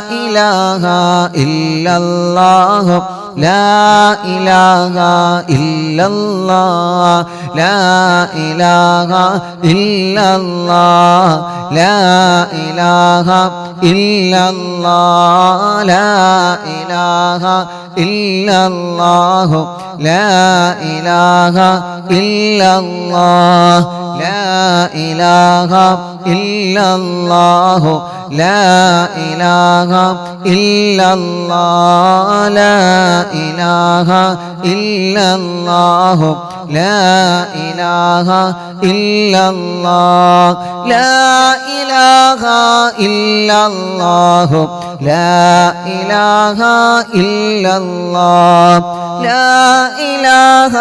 ഇലാഹ ഇല്ലല്ലാഹു ലാ ഇലാഹ ഇല്ലല്ലാഹ് ലാ ഇലാഹ ഇല്ലല്ലാഹ് ലാ ഇലാഹ ഇല്ലല്ലാഹ് ലാ ഇലാഹ ഇല്ലല്ലാഹു ലാ ഇലാഹ ഇല്ലല്ലാഹ് ലാ ഇലാഹ ഇല്ലല്ലാഹു ലാ ഇലാഹ ഇല്ലല്ലാഹ് ലാ ഇലാഹ ഇല്ലല്ലാഹു ലാ ഇലാഹ ഇല്ലല്ലാഹ് ലാ ഇലാഹ ഇല്ലല്ലാഹു ലാ ഇലാഹ ഇല്ലല്ലാഹ് ലാ ഇലാഹ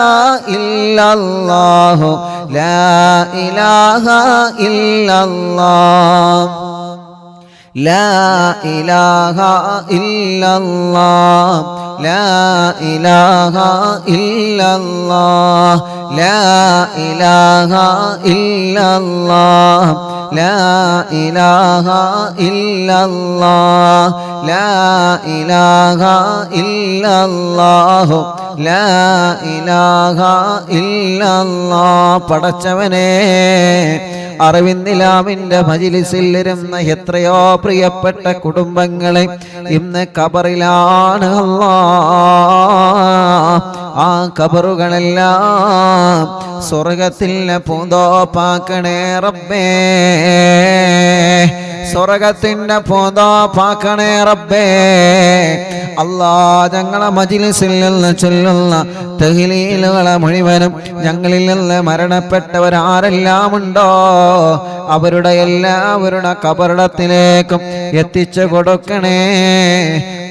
ഇല്ലല്ലാഹു ലാ ഇലാഹ ഇല്ലല്ലാഹ് ലാ ഇലാഹ ഇല്ലല്ലാഹ് ലാ ഇലാഹ ഇല്ലല്ലാഹ് ലാ ഇലാഹ ഇല്ലല്ലാഹ് ലാ ഇലാഹ ഇല്ലല്ലാഹ് ലാ ഇലാഹ ഇല്ലല്ലാഹു ലാ ഇലാഹ ഇല്ലല്ലാഹ്. പടച്ചവനെ, അറിവിന്ദിലാമിന്റെ മജ്‌ലിസിൽ ഇരുന്ന എത്രയോ പ്രിയപ്പെട്ട കുടുംബങ്ങളെ ഇന്ന് ഖബറിലാണ് അല്ലാഹ്. ആ ഖബറുകളെല്ലാം സ്വർഗത്തിലെ പൂന്തോപ്പാക്കണേ റബ്ബേ, സ്വർഗത്തിന്റെ പൂന്തോപ്പാക്കണേ റബ്ബേ. അല്ലാ, ഞങ്ങളെ മജ്‌ലിസിൽ നിന്ന് ചൊല്ലുന്ന തഹ്ലീലുകളെ മുഴുവനും ഞങ്ങളിൽ നിന്ന് മരണപ്പെട്ടവരാരെല്ലാം ഉണ്ടോ അവരുടെ എല്ലാവരുടെ ഖബറിടത്തിലേക്കും എത്തിച്ചു കൊടുക്കണേ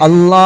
അല്ലാ.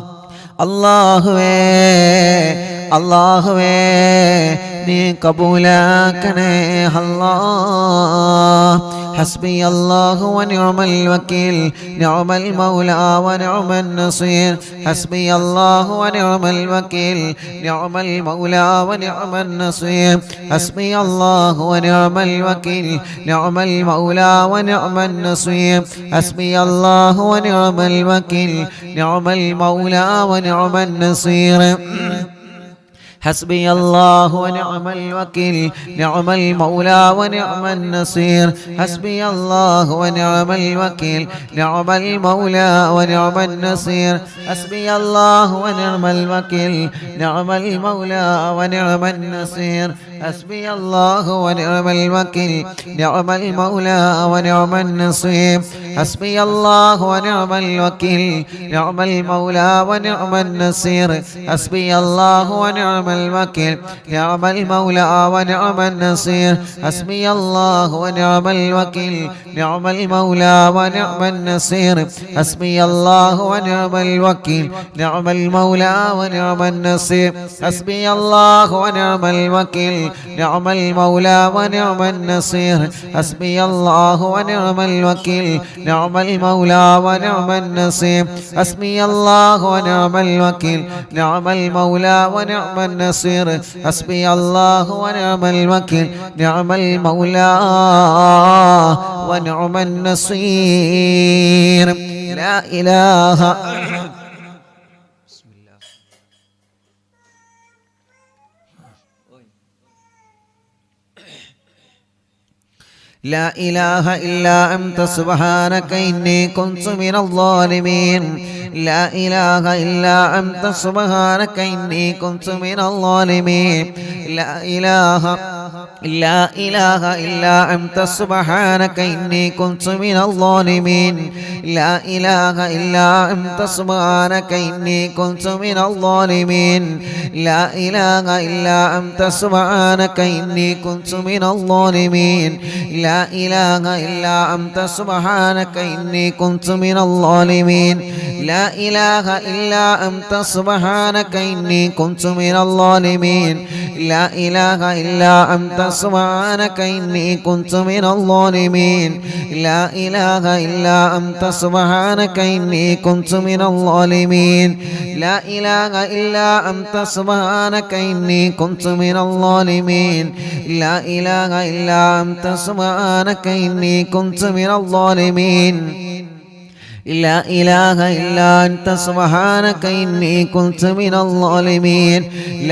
അല്ലാഹുവേ അല്ലാഹുവേ നീ കബൂലാക്കണേ അല്ലാഹ്. ഹസ്ബി അല്ലാഹു വനിഅമൽ വക്കീൽ നിഅമൽ മൗലാ വനിഅമൻ നസീർ. ഹസ്ബി അല്ലാഹു വനിഅമൽ വക്കീൽ നിഅമൽ മൗലാ വനിഅമൻ നസീർ. ഹസ്ബി അല്ലാഹു വനിഅമൽ വക്കീൽ നിഅമൽ മൗലാ വനിഅമൻ നസീർ. ഹസ്ബി അല്ലാഹു വനിഅമൽ വക്കീൽ നിഅമൽ മൗലാ വനിഅമൻ നസീർ. حسبي الله ونعم الوكيل نعم المولى ونعم النصير. حسبي الله ونعم الوكيل نعم المولى ونعم النصير. حسبي الله ونعم الوكيل نعم المولى ونعم النصير. حسبي الله ونعم الوكيل نعم المولى ونعم النصير. حسبي الله ونعم الوكيل نعم المولى ونعم النصير. حسبي الله ونعم الوكيل نعم المولى ونعم النصير. حسبي الله ونعم الوكيل نعم المولى ونعم النصير. حسبي الله ونعم الوكيل نعم المولى ونعم النصير. حسبي الله ونعم الوكيل نعم المولى ونعم النصير. حسبي الله ونعم الوكيل نعم المولى ونعم النصير. حسبي الله ونعم الوكيل نعم المولى ونعم النصير. حسبي الله ونعم الوكيل نعم المولى ونعم النصير. لا إله لا إله إلا أنت سبحانك إني كنت من الظالمين. لا إله إلا أنت سبحانك إني كنت من الظالمين. لا إله إلا أنت سبحانك إني كنت من الظالمين. لا إله إلا أنت سبحانك إني كنت من الظالمين. لا إله إلا أنت سبحانك إني كنت من الظالمين. لا إله إلا أنت سبحانك إني كنت من الظالمين. لا إله إلا أنت سبحانك إني كنت من الظالمين. لا إله إلا أنت سبحانك إني كنت من الظالمين. لا إله إلا أنت سبحانك إني كنت من الظالمين. لا إله إلا أنت سبحانك إني كنت من الظالمين. لا إله إلا أنت سبحانك إني كنت من الظالمين. لا إله إلا أنت سبحانك إني كنت من الظالمين.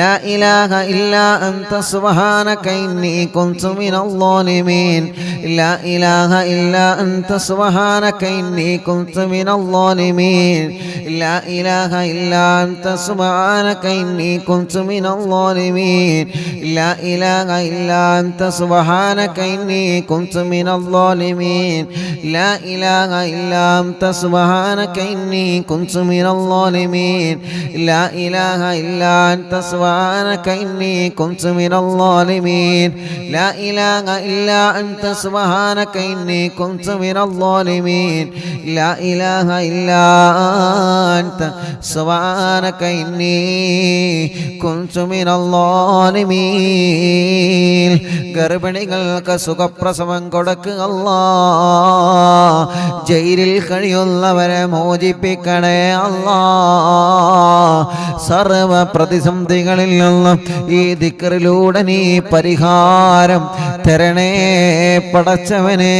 لا إله إلا أنت سبحانك إني كنت من الظالمين. لا إله إلا أنت سبحانك إني كنت من الظالمين. لا إله إلا أنت سبحانك إني كنت من الظالمين. لا إله إلا أنت سبحانك إني كنت من الظالمين. لا إله إلا أنت سبحانك إني كنت من الظالمين. لا إله إلا أنت سبحانك إني كنت من الظالمين. لا إله إلا أنت سبحانك إني كنت من الظالمين. لا إله إلا أنت سبحانك إني كنت من الظالمين. ഗർഭിണികൾക്ക് സുഖപ്രസവം കൊടുക്കുക അല്ലാഹ്. ജയിലിൽ കഴിയുന്നവരെ മോചിപ്പിക്കണേ അല്ലാഹ്. സർവ പ്രതിസന്ധികളിൽ നിന്നും ഈ ദിക്റിലൂടെ നീ പരിഹാരം തരണേ പടച്ചവനേ.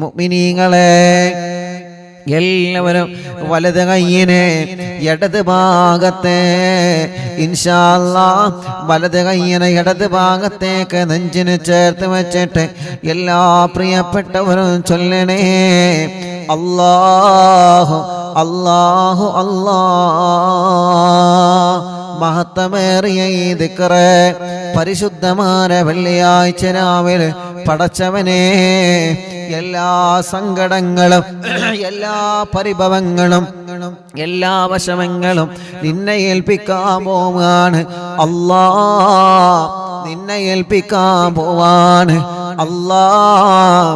മുഅ്മിനീങ്ങളെ എല്ലാവരും വലത് കയ്യിനെ ഇടത് ഭാഗത്തെ ഇൻഷാ അല്ലാഹ് വലത് കയ്യിനെ ഇടത് ഭാഗത്തേക്ക് നെഞ്ചിന് ചേർത്ത് വെച്ചിട്ട് എല്ലാ പ്രിയപ്പെട്ടവരും ചൊല്ലണേ അല്ലാഹു അല്ലാഹു അല്ലാഹ്. മഹത്തമേറിയ ഈ ദിക്റ് പരിശുദ്ധമായ വെള്ളിയാഴ്ച രാവിലെ പടച്ചവനെ എല്ലാ സങ്കടങ്ങളും എല്ലാ പരിഭവങ്ങളും എല്ലാ വശമങ്ങളും നിന്നെ ഏൽപ്പിക്കാൻ പോവാണ് അല്ലാഹ്. നിന്നെ ഏൽപ്പിക്കാൻ പോവാണ് അല്ലാഹ്.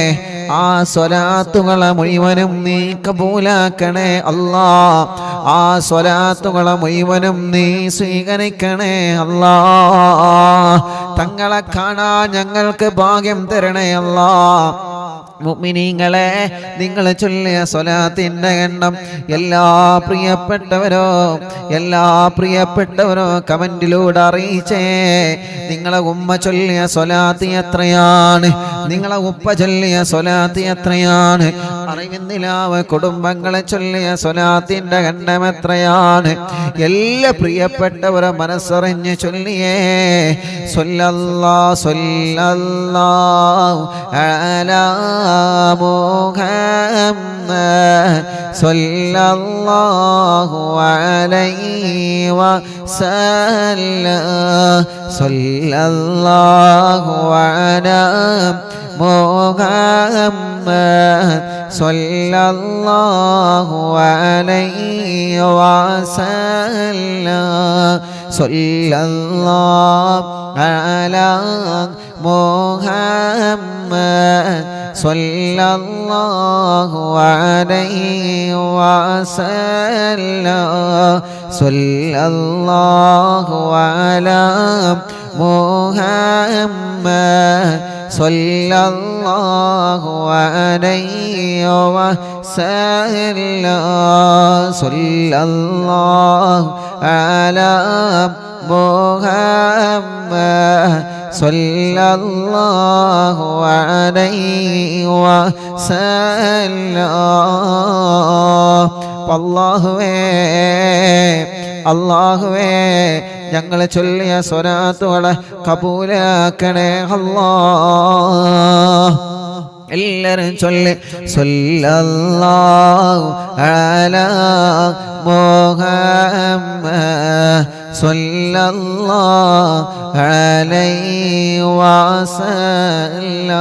ആ സ്വലാത്തുകളെ മുഴുവനും നീ കബൂലാക്കണേ അല്ലാ. ആ സ്വലാത്തുകളെ മുഴുവനും നീ സ്വീകരിക്കണേ അല്ലാ. തങ്ങളെ കാണാൻ ഞങ്ങൾക്ക് ഭാഗ്യം തരണേ അല്ലാ. മുഅ്മിനീങ്ങളെ, നിങ്ങൾ ചൊല്ലിയ സ്വലാത്തിന്റെ എണ്ണം എല്ലാ പ്രിയപ്പെട്ടവരോ കമന്റിലൂടെ അറിയിച്ചേ. നിങ്ങളെ ഉമ്മ ചൊല്ലിയ സ്വലാത്ത് എത്രയാണ്? നിങ്ങളെ ഉപ്പ ചൊല്ലിയ സ്വലാത്ത് എത്രയാണ്? അറിവിന്ദിലാവ് കുടുംബങ്ങളെ ചൊല്ലിയ സ്വലാത്തിന്റെ എണ്ണം എത്രയാണ്? എല്ലാ പ്രിയപ്പെട്ടവരെ മനസ്സറിഞ്ഞ് ചൊല്ലിയേ. സ്വല്ലല്ലാഹു അലാ മുഹമ്മദ് സ്വല്ലല്ലാഹു അലൈഹി വസല്ലം. സ്വല്ലല്ലാഹു അലാ മുഹമ്മദ് സ്വല്ലല്ലാഹു അലൈഹി വസല്ലം. സ്വല്ലല്ലാഹു അലാ മുഹമ്മദ് സ്വല്ലല്ലാഹു അലൈഹി വസല്ലം. സ്വല്ലല്ലാഹു അലാ മുഹമ്മദ് സ്വല്ലല്ലാഹു അലൈഹി വസല്ലം. സ്വല്ലല്ലാഹു അലാ മുഹമ്മദ് സ്വല്ലല്ലാഹു അലൈഹി വസല്ലം. അല്ലാഹുവേ ഞങ്ങൾ ചൊല്ലിയ സ്വലാത്തുകളെ കബൂലാക്കണേ അല്ലാഹ്. എല്ലാവരും ചൊല്ലി സ്വല്ലല്ലാഹു അലാ മുഹമ്മദ് സ്വല്ലല്ലാഹു അലൈഹി വസല്ലം.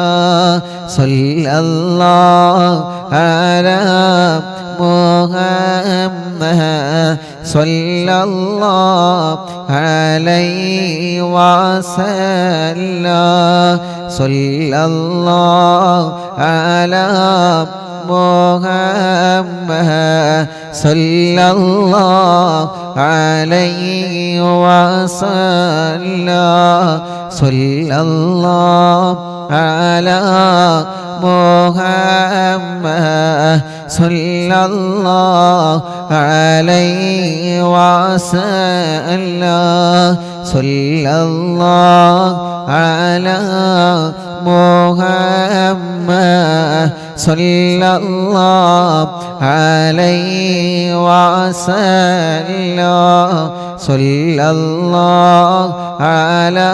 സ്വല്ലല്ലാഹു അലാ മുഹമ്മദ് സ്വല്ലല്ലാഹു അലൈഹി വസല്ലം. സ്വല്ലല്ലാഹു അലാ മുഹമ്മദ് സ്വല്ലല്ലാഹു അലൈഹി വസല്ലം. സ്വല്ലല്ലാഹു അലാ മുഹമ്മദ് സ്വല്ലല്ലാഹു അലൈഹി വസല്ലം. സ്വല്ലല്ലാഹു അലാ മുഹമ്മദ് സ്വല്ലല്ലാഹു അലൈഹി വസല്ലം. സ്വല്ലല്ലാഹു അലാ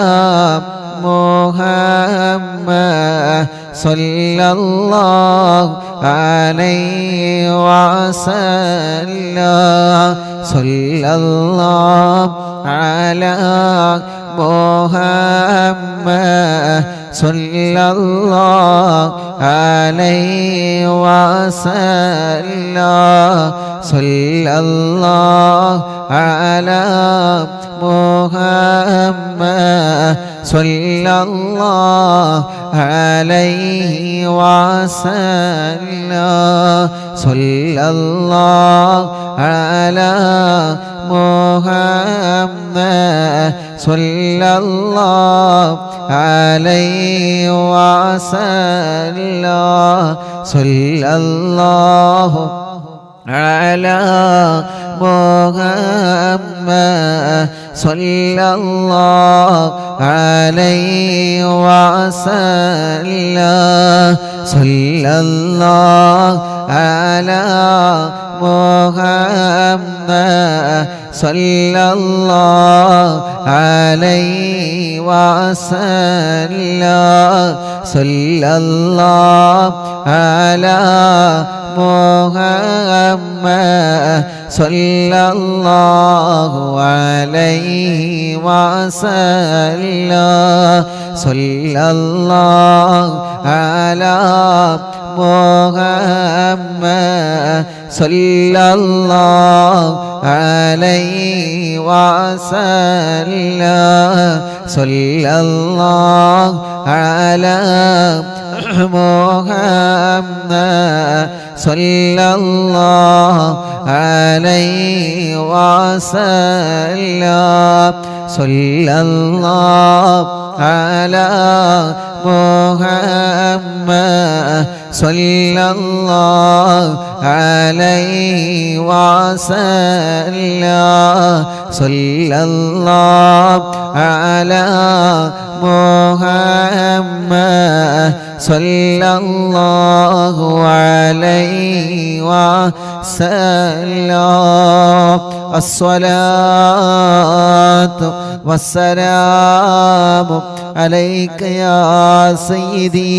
മുഹമ്മദ് സ്വല്ലല്ലാഹു അലൈഹി വസല്ലം. സ്വല്ലല്ലാഹു അലാ മുഹമ്മദ് സ്വല്ലല്ലാഹു അലൈഹി വസല്ലം. സ്വല്ലല്ലാഹു അലാ മുഹമ്മദ് സ്വല്ലല്ലാഹു അലൈഹി വസല്ലം. സ്വല്ലല്ലാഹു അലാ മുഹമ്മദ് സ്വല്ലല്ലാഹു അലൈഹി വസല്ലം. സ്വല്ലല്ലാഹു അലാ മുഹമ്മദ് സ്വല്ലല്ലാഹു അലൈഹി വസല്ലം. സ്വല്ലല്ലാഹു അലാ മുഹമ്മദ് സ്വല്ലല്ലാഹു അലൈഹി വസല്ലം. സ്വല്ലല്ലാഹു അലാ മുഹമ്മദ് സ്വല്ലല്ലാഹു അലൈഹി വസല്ലം. സ്വല്ലല്ലാഹു അലാ മുഹമ്മദ് സ്വല്ലല്ലാഹു അലൈഹി വസല്ലം. സ്വല്ലല്ലാഹു അലാ محمد صلى الله عليه وسلم صلى الله على محمد صلى الله عليه وسلم صلى الله على محمد صلى الله عليه وسلم الصلاة والسلام عليك يا سيدي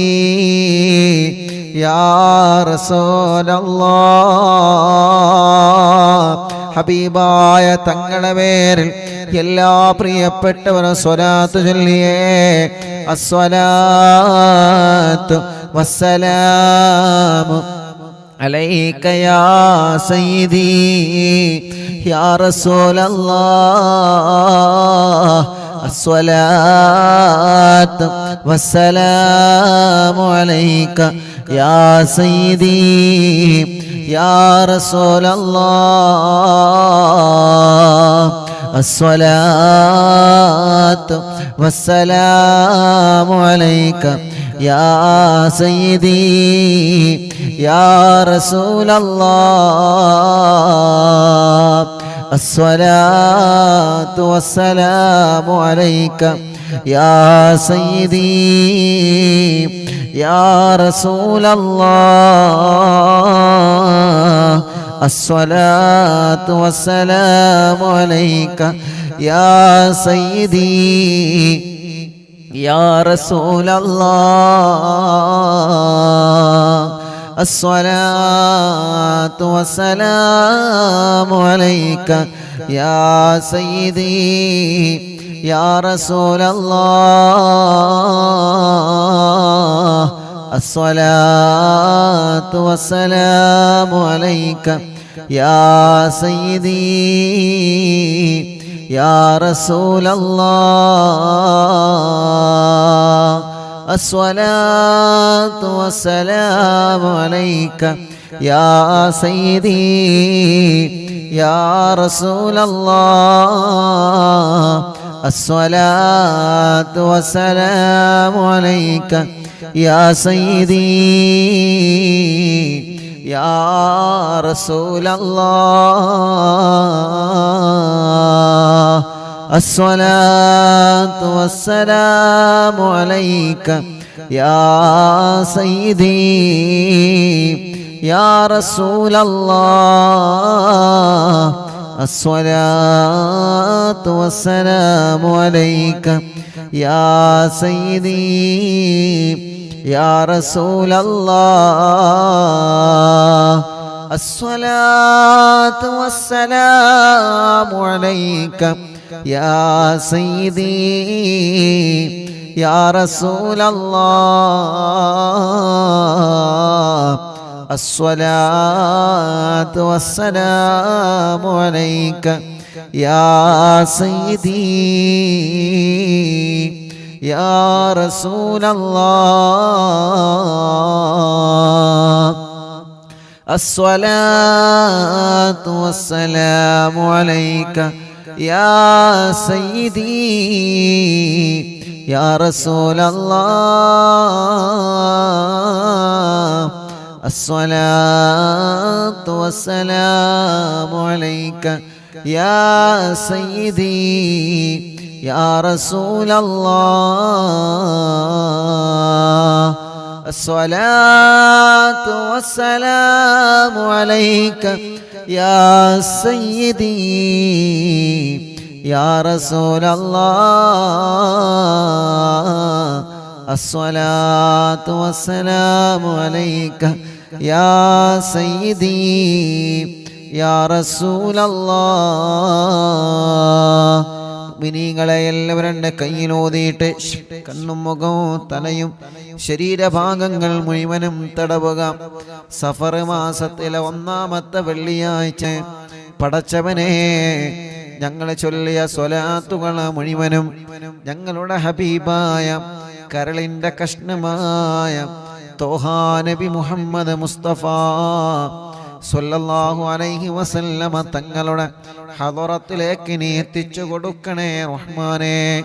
يا رسول الله ഹബീബായ തങ്ങളുടെ പേരിൽ എല്ലാ പ്രിയപ്പെട്ടവരും സ്വലാത്ത് ചൊല്ലിയേ അസ്സലാത്തു വസ്സലാമു അലൈക യാ സയ്യിദി യാ റസൂലല്ലാഹ് الصلاة والسلام عليك يا سيدي يا رسول الله الصلاة والسلام عليك يا سيدي يا رسول الله الصلاة والسلام عليك يا سيدي يا رسول الله الصلاة والسلام عليك يا سيدي يا رسول الله الصلاة والسلام عليك يا سيدي يا رسول الله الصلاة والسلام عليك يا سيدي يا رسول الله الصلاة والسلام عليك يا سيدي يا رسول الله الصلاة والسلام عليك يا سيدي يا رسول الله الصلاة والسلام عليك يا سيدي يا رسول الله الصلاة والسلام عليك يا سيدي يا رسول الله الصلاة والسلام عليك يا سيدي يا رسول الله الصلاة والسلام عليك يا سيدي يا رسول الله الصلاة والسلام عليك يا سيدي يا رسول الله الصلاة والسلام عليك يا سيدي يا رسول الله الصلاة والسلام عليك يا سيدي يا رسول الله الصلاة والسلام عليك يا سيدي يا رسول الله മിനിങ്ങളെ എല്ലാവരും കയ്യിലോതിയിട്ട് കണ്ണും മുഖവും തലയും ശരീരഭാഗങ്ങൾ മുഴുവനും തടവുക. സഫർ മാസത്തിലെ 1-ാമത്തെ വെള്ളിയാഴ്ച പടച്ചവനെ ഞങ്ങൾ ചൊല്ലിയ സ്വലാത്തുകൾ മുഴുവനും ഞങ്ങളുടെ ഹബീബായ കരളിൻ്റെ കഷ്ണമായ തോഹാ നബി മുഹമ്മദ് മുസ്തഫ സ്വല്ലല്ലാഹു അലൈഹി വസല്ലമ തങ്ങളുടെ ഹദറത്തിലേക്ക് നീ എത്തിച്ചു കൊടുക്കണേ റഹ്മാനേ.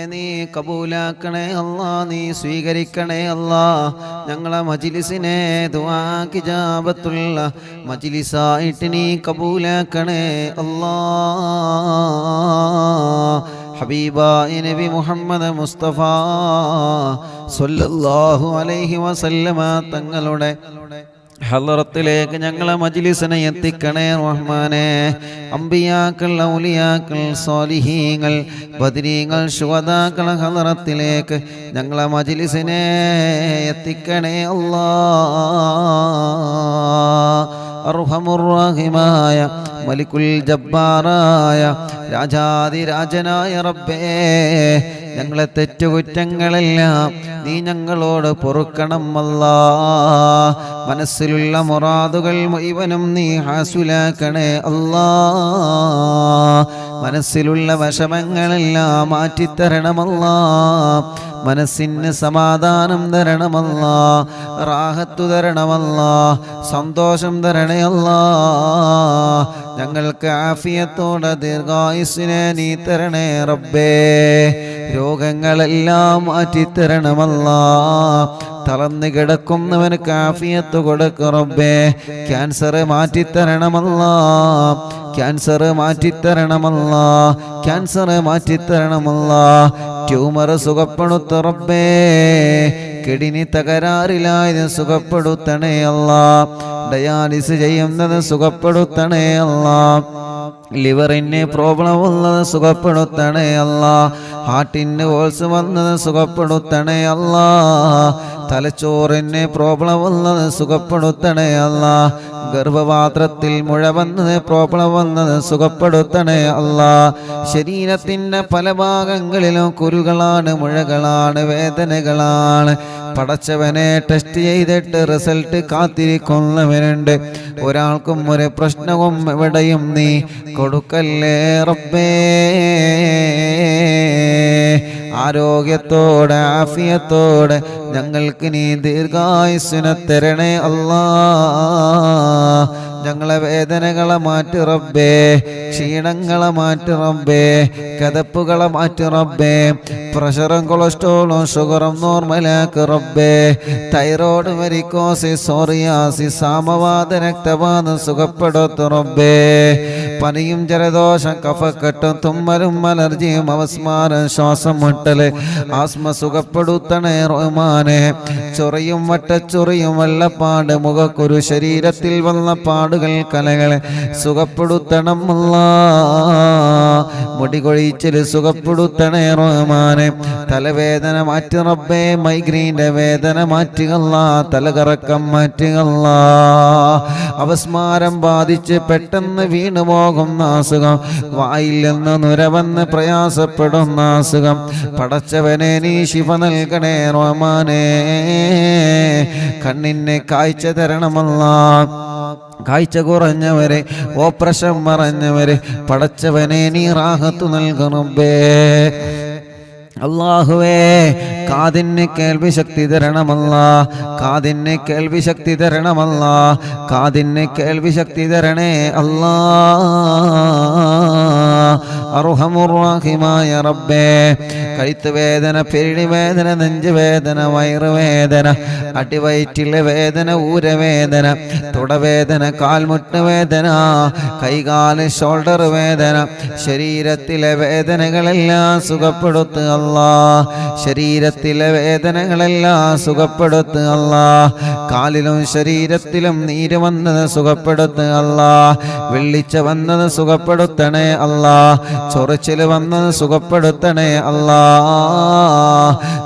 നീ കബൂലാക്കണേ അല്ലാ, നീ സ്വീകരിക്കണേ അല്ലാ. ഞങ്ങളെ മജ്ലിസിനെ ദുആക്ക് ഇജാബത്തുള്ള മജ്ലിസായിട്ട് നീ കബൂലാക്കണേ അല്ലാ. ഹബീബായ നബി മുഹമ്മദ് മുസ്തഫ സ്വല്ലല്ലാഹു അലൈഹി വസല്ലമ തങ്ങളുടെ ഹളറത്തിലേക്ക് ഞങ്ങളെ മജ്ലിസിനെ എത്തിക്കണേ റഹ്മാനേ. അംബിയാക്കൾ, ഔലിയാക്കൾ, സ്വാലിഹീങ്ങൾ, ബദരീങ്ങൾ, ശുഹദാക്കൾ ഹളറത്തിലേക്ക് ഞങ്ങളെ മജ്ലിസിനെ എത്തിക്കണേ അല്ലാഹ്. അർഹമുർ-റഹീമായ മലിക്കുൽ ജബ്ബാറായ രാജാതിരാജനായ റബ്ബേ, ഞങ്ങളെ തെറ്റുകുറ്റങ്ങളെല്ലാം നീ ഞങ്ങളോട് പൊറുക്കണം അല്ലാ. മനസ്സിലുള്ള മുറാദുകൾ മുഴുവനും നീ ഹാസുലാക്കണേ അല്ലാ. മനസ്സിലുള്ള വിഷമങ്ങളെല്ലാം മാറ്റിത്തരണമല്ലാ. മനസ്സിന് സമാധാനം തരണമല്ലാ, റാഹത്തു തരണമല്ലാ, സന്തോഷം തരണേ അല്ലാ. ഞങ്ങൾക്ക് ആഫിയത്തോടെ ദീർഘായുസ്സിനെ നീ തരണേ റബ്ബേ. രോഗങ്ങളെല്ലാം മാറ്റിത്തരണമല്ലാ. തളർന്നു കിടക്കുന്നവന് ആഫിയത്ത് കൊടുക്ക് റബ്ബേ. ക്യാൻസർ മാറ്റിത്തരണമല്ലാ, ക്യാൻസർ മാറ്റിത്തരണമല്ലാ, ക്യാൻസർ മാറ്റിത്തരണമല്ലാ. ട്യൂമർ സുഖപ്പെടുത്ത റബ്ബേ. കിഡ്നി തകരാറിലായത് സുഖപ്പെടുത്തണേ അല്ലാ. ഡയാലിസ് ചെയ്യുന്നത് സുഖപ്പെടുത്തണേ അല്ലാ. ലിവറിന് പ്രോബ്ലം ഉള്ളത് സുഖപ്പെടുത്തണേ അല്ലാ. ഹാർട്ടിന് ഹോൾസ് വന്നത് സുഖപ്പെടുത്തണേ അല്ലാ. തലച്ചോറിന് പ്രോബ്ലം ഉള്ളത് സുഖപ്പെടുത്തണേ അല്ലാ. ഗർഭപാത്രത്തിൽ മുഴ വന്നത് പ്രോബ്ലം വന്നത് സുഖപ്പെടുത്തണേ അല്ലാ. ശരീരത്തിൻ്റെ പല ഭാഗങ്ങളിലും കുരുകളാണ്, മുഴകളാണ്, വേദനകളാണ്. പടച്ചവനെ ടെസ്റ്റ് ചെയ്തിട്ട് റിസൾട്ട് കാത്തിരിക്കുന്നവരുണ്ട്. ഒരാൾക്കും ഒരു പ്രശ്നവും എവിടെയും നീ കൊടുക്കല്ലേ റബ്ബേ. ആരോഗ്യത്തോടെ ആഫിയത്തോടെ ഞങ്ങൾക്ക് നീ ദീർഘായുസ്സിനെ തരണേ അല്ലാ. ഞങ്ങളെ വേദനകളെ മാറ്റി റബ്ബേ, ക്ഷീണങ്ങളെ മാറ്റി റബ്ബേ, കതപ്പുകളെ മാറ്റി റബ്ബേ. പ്രഷറും കൊളസ്ട്രോളും ഷുഗറും നോർമലാക്ക് റബ്ബേ. തൈറോയ്ഡ്, വെരിക്കോസിസ്, സോറിയാസിസ്, സാമവാത, രക്തവാതം സുഖപ്പെടുത്തു റബ്ബേ. പനിയും ജലദോഷം, കഫക്കെട്ടും, തുമ്മലും, അലർജിയും, അവസ്മാരം, ശ്വാസം മുട്ടല്, ആസ്മ സുഖപ്പെടുത്തണേ റഹ്മാനെ. ചൊറിയും വട്ടച്ചൊറിയും വെള്ളപ്പാട്, മുഖക്കുരു, ശരീരത്തിൽ വന്ന പാടുകൾ, കലകളെ സുഖപ്പെടുത്തണം അല്ലാ. മുടികൊഴിച്ചിൽ സുഖപ്പെടുത്തണേ റഹ്മാനെ. തലവേദന മാറ്റി റബ്ബേ. മൈഗ്രീൻ്റെ വേദന മാറ്റുകല്ലാ. തലകറക്കം മാറ്റുകല്ലാ. അവസ്മാരം ബാധിച്ച് പെട്ടെന്ന് വീണു പോകുന്ന അസുഖം, വായിൽ നിന്ന് നുരവന്ന് പ്രയാസപ്പെടുന്ന അസുഖം, പടച്ചവനെ നീ ശിഫ നൽകണേ റഹ്മാനേ. കണ്ണിന് കാഴ്ച തരണമല്ലാ. കാഴ്ച കുറഞ്ഞവരെ, ഓപ്പറേഷൻ മറഞ്ഞവരെ പടച്ചവനെ നീ റാഹത്ത് നൽകണമേ. അല്ലാഹുവേ, കാതിന് കേൾവി ശക്തി തരണമല്ലാ. കാതിന് കേൾവി ശക്തി തരണമല്ലാ. കാതിന് കേൾവി ശക്തി തരണേ അല്ലാ. അർഹമുർ-റഹീമായ റബ്ബേ, കഴുത്ത് വേദന, പെരിടി വേദന, നെഞ്ചുവേദന, വയറുവേദന, അടിവയറ്റിലെ വേദന, ഊരവേദന, തുടവേദന, കാൽമുട്ട് വേദന, കൈകാല് ഷോൾഡർ വേദന, ശരീരത്തിലെ വേദനകളെല്ലാം സുഖപ്പെടുത്തുക അല്ലാ. ശരീരത്തിലെ വേദനകളെല്ലാം സുഖപ്പെടുത്തുക അല്ലാ. കാലിലും ശരീരത്തിലും നീര് വന്നത് സുഖപ്പെടുത്തുക അല്ലാ. വെള്ളിച്ച വന്നത് സുഖപ്പെടുത്തണേ അല്ലാ. ചൊറിച്ചില് വന്നത് സുഖപ്പെടുത്തണേ അല്ലാ.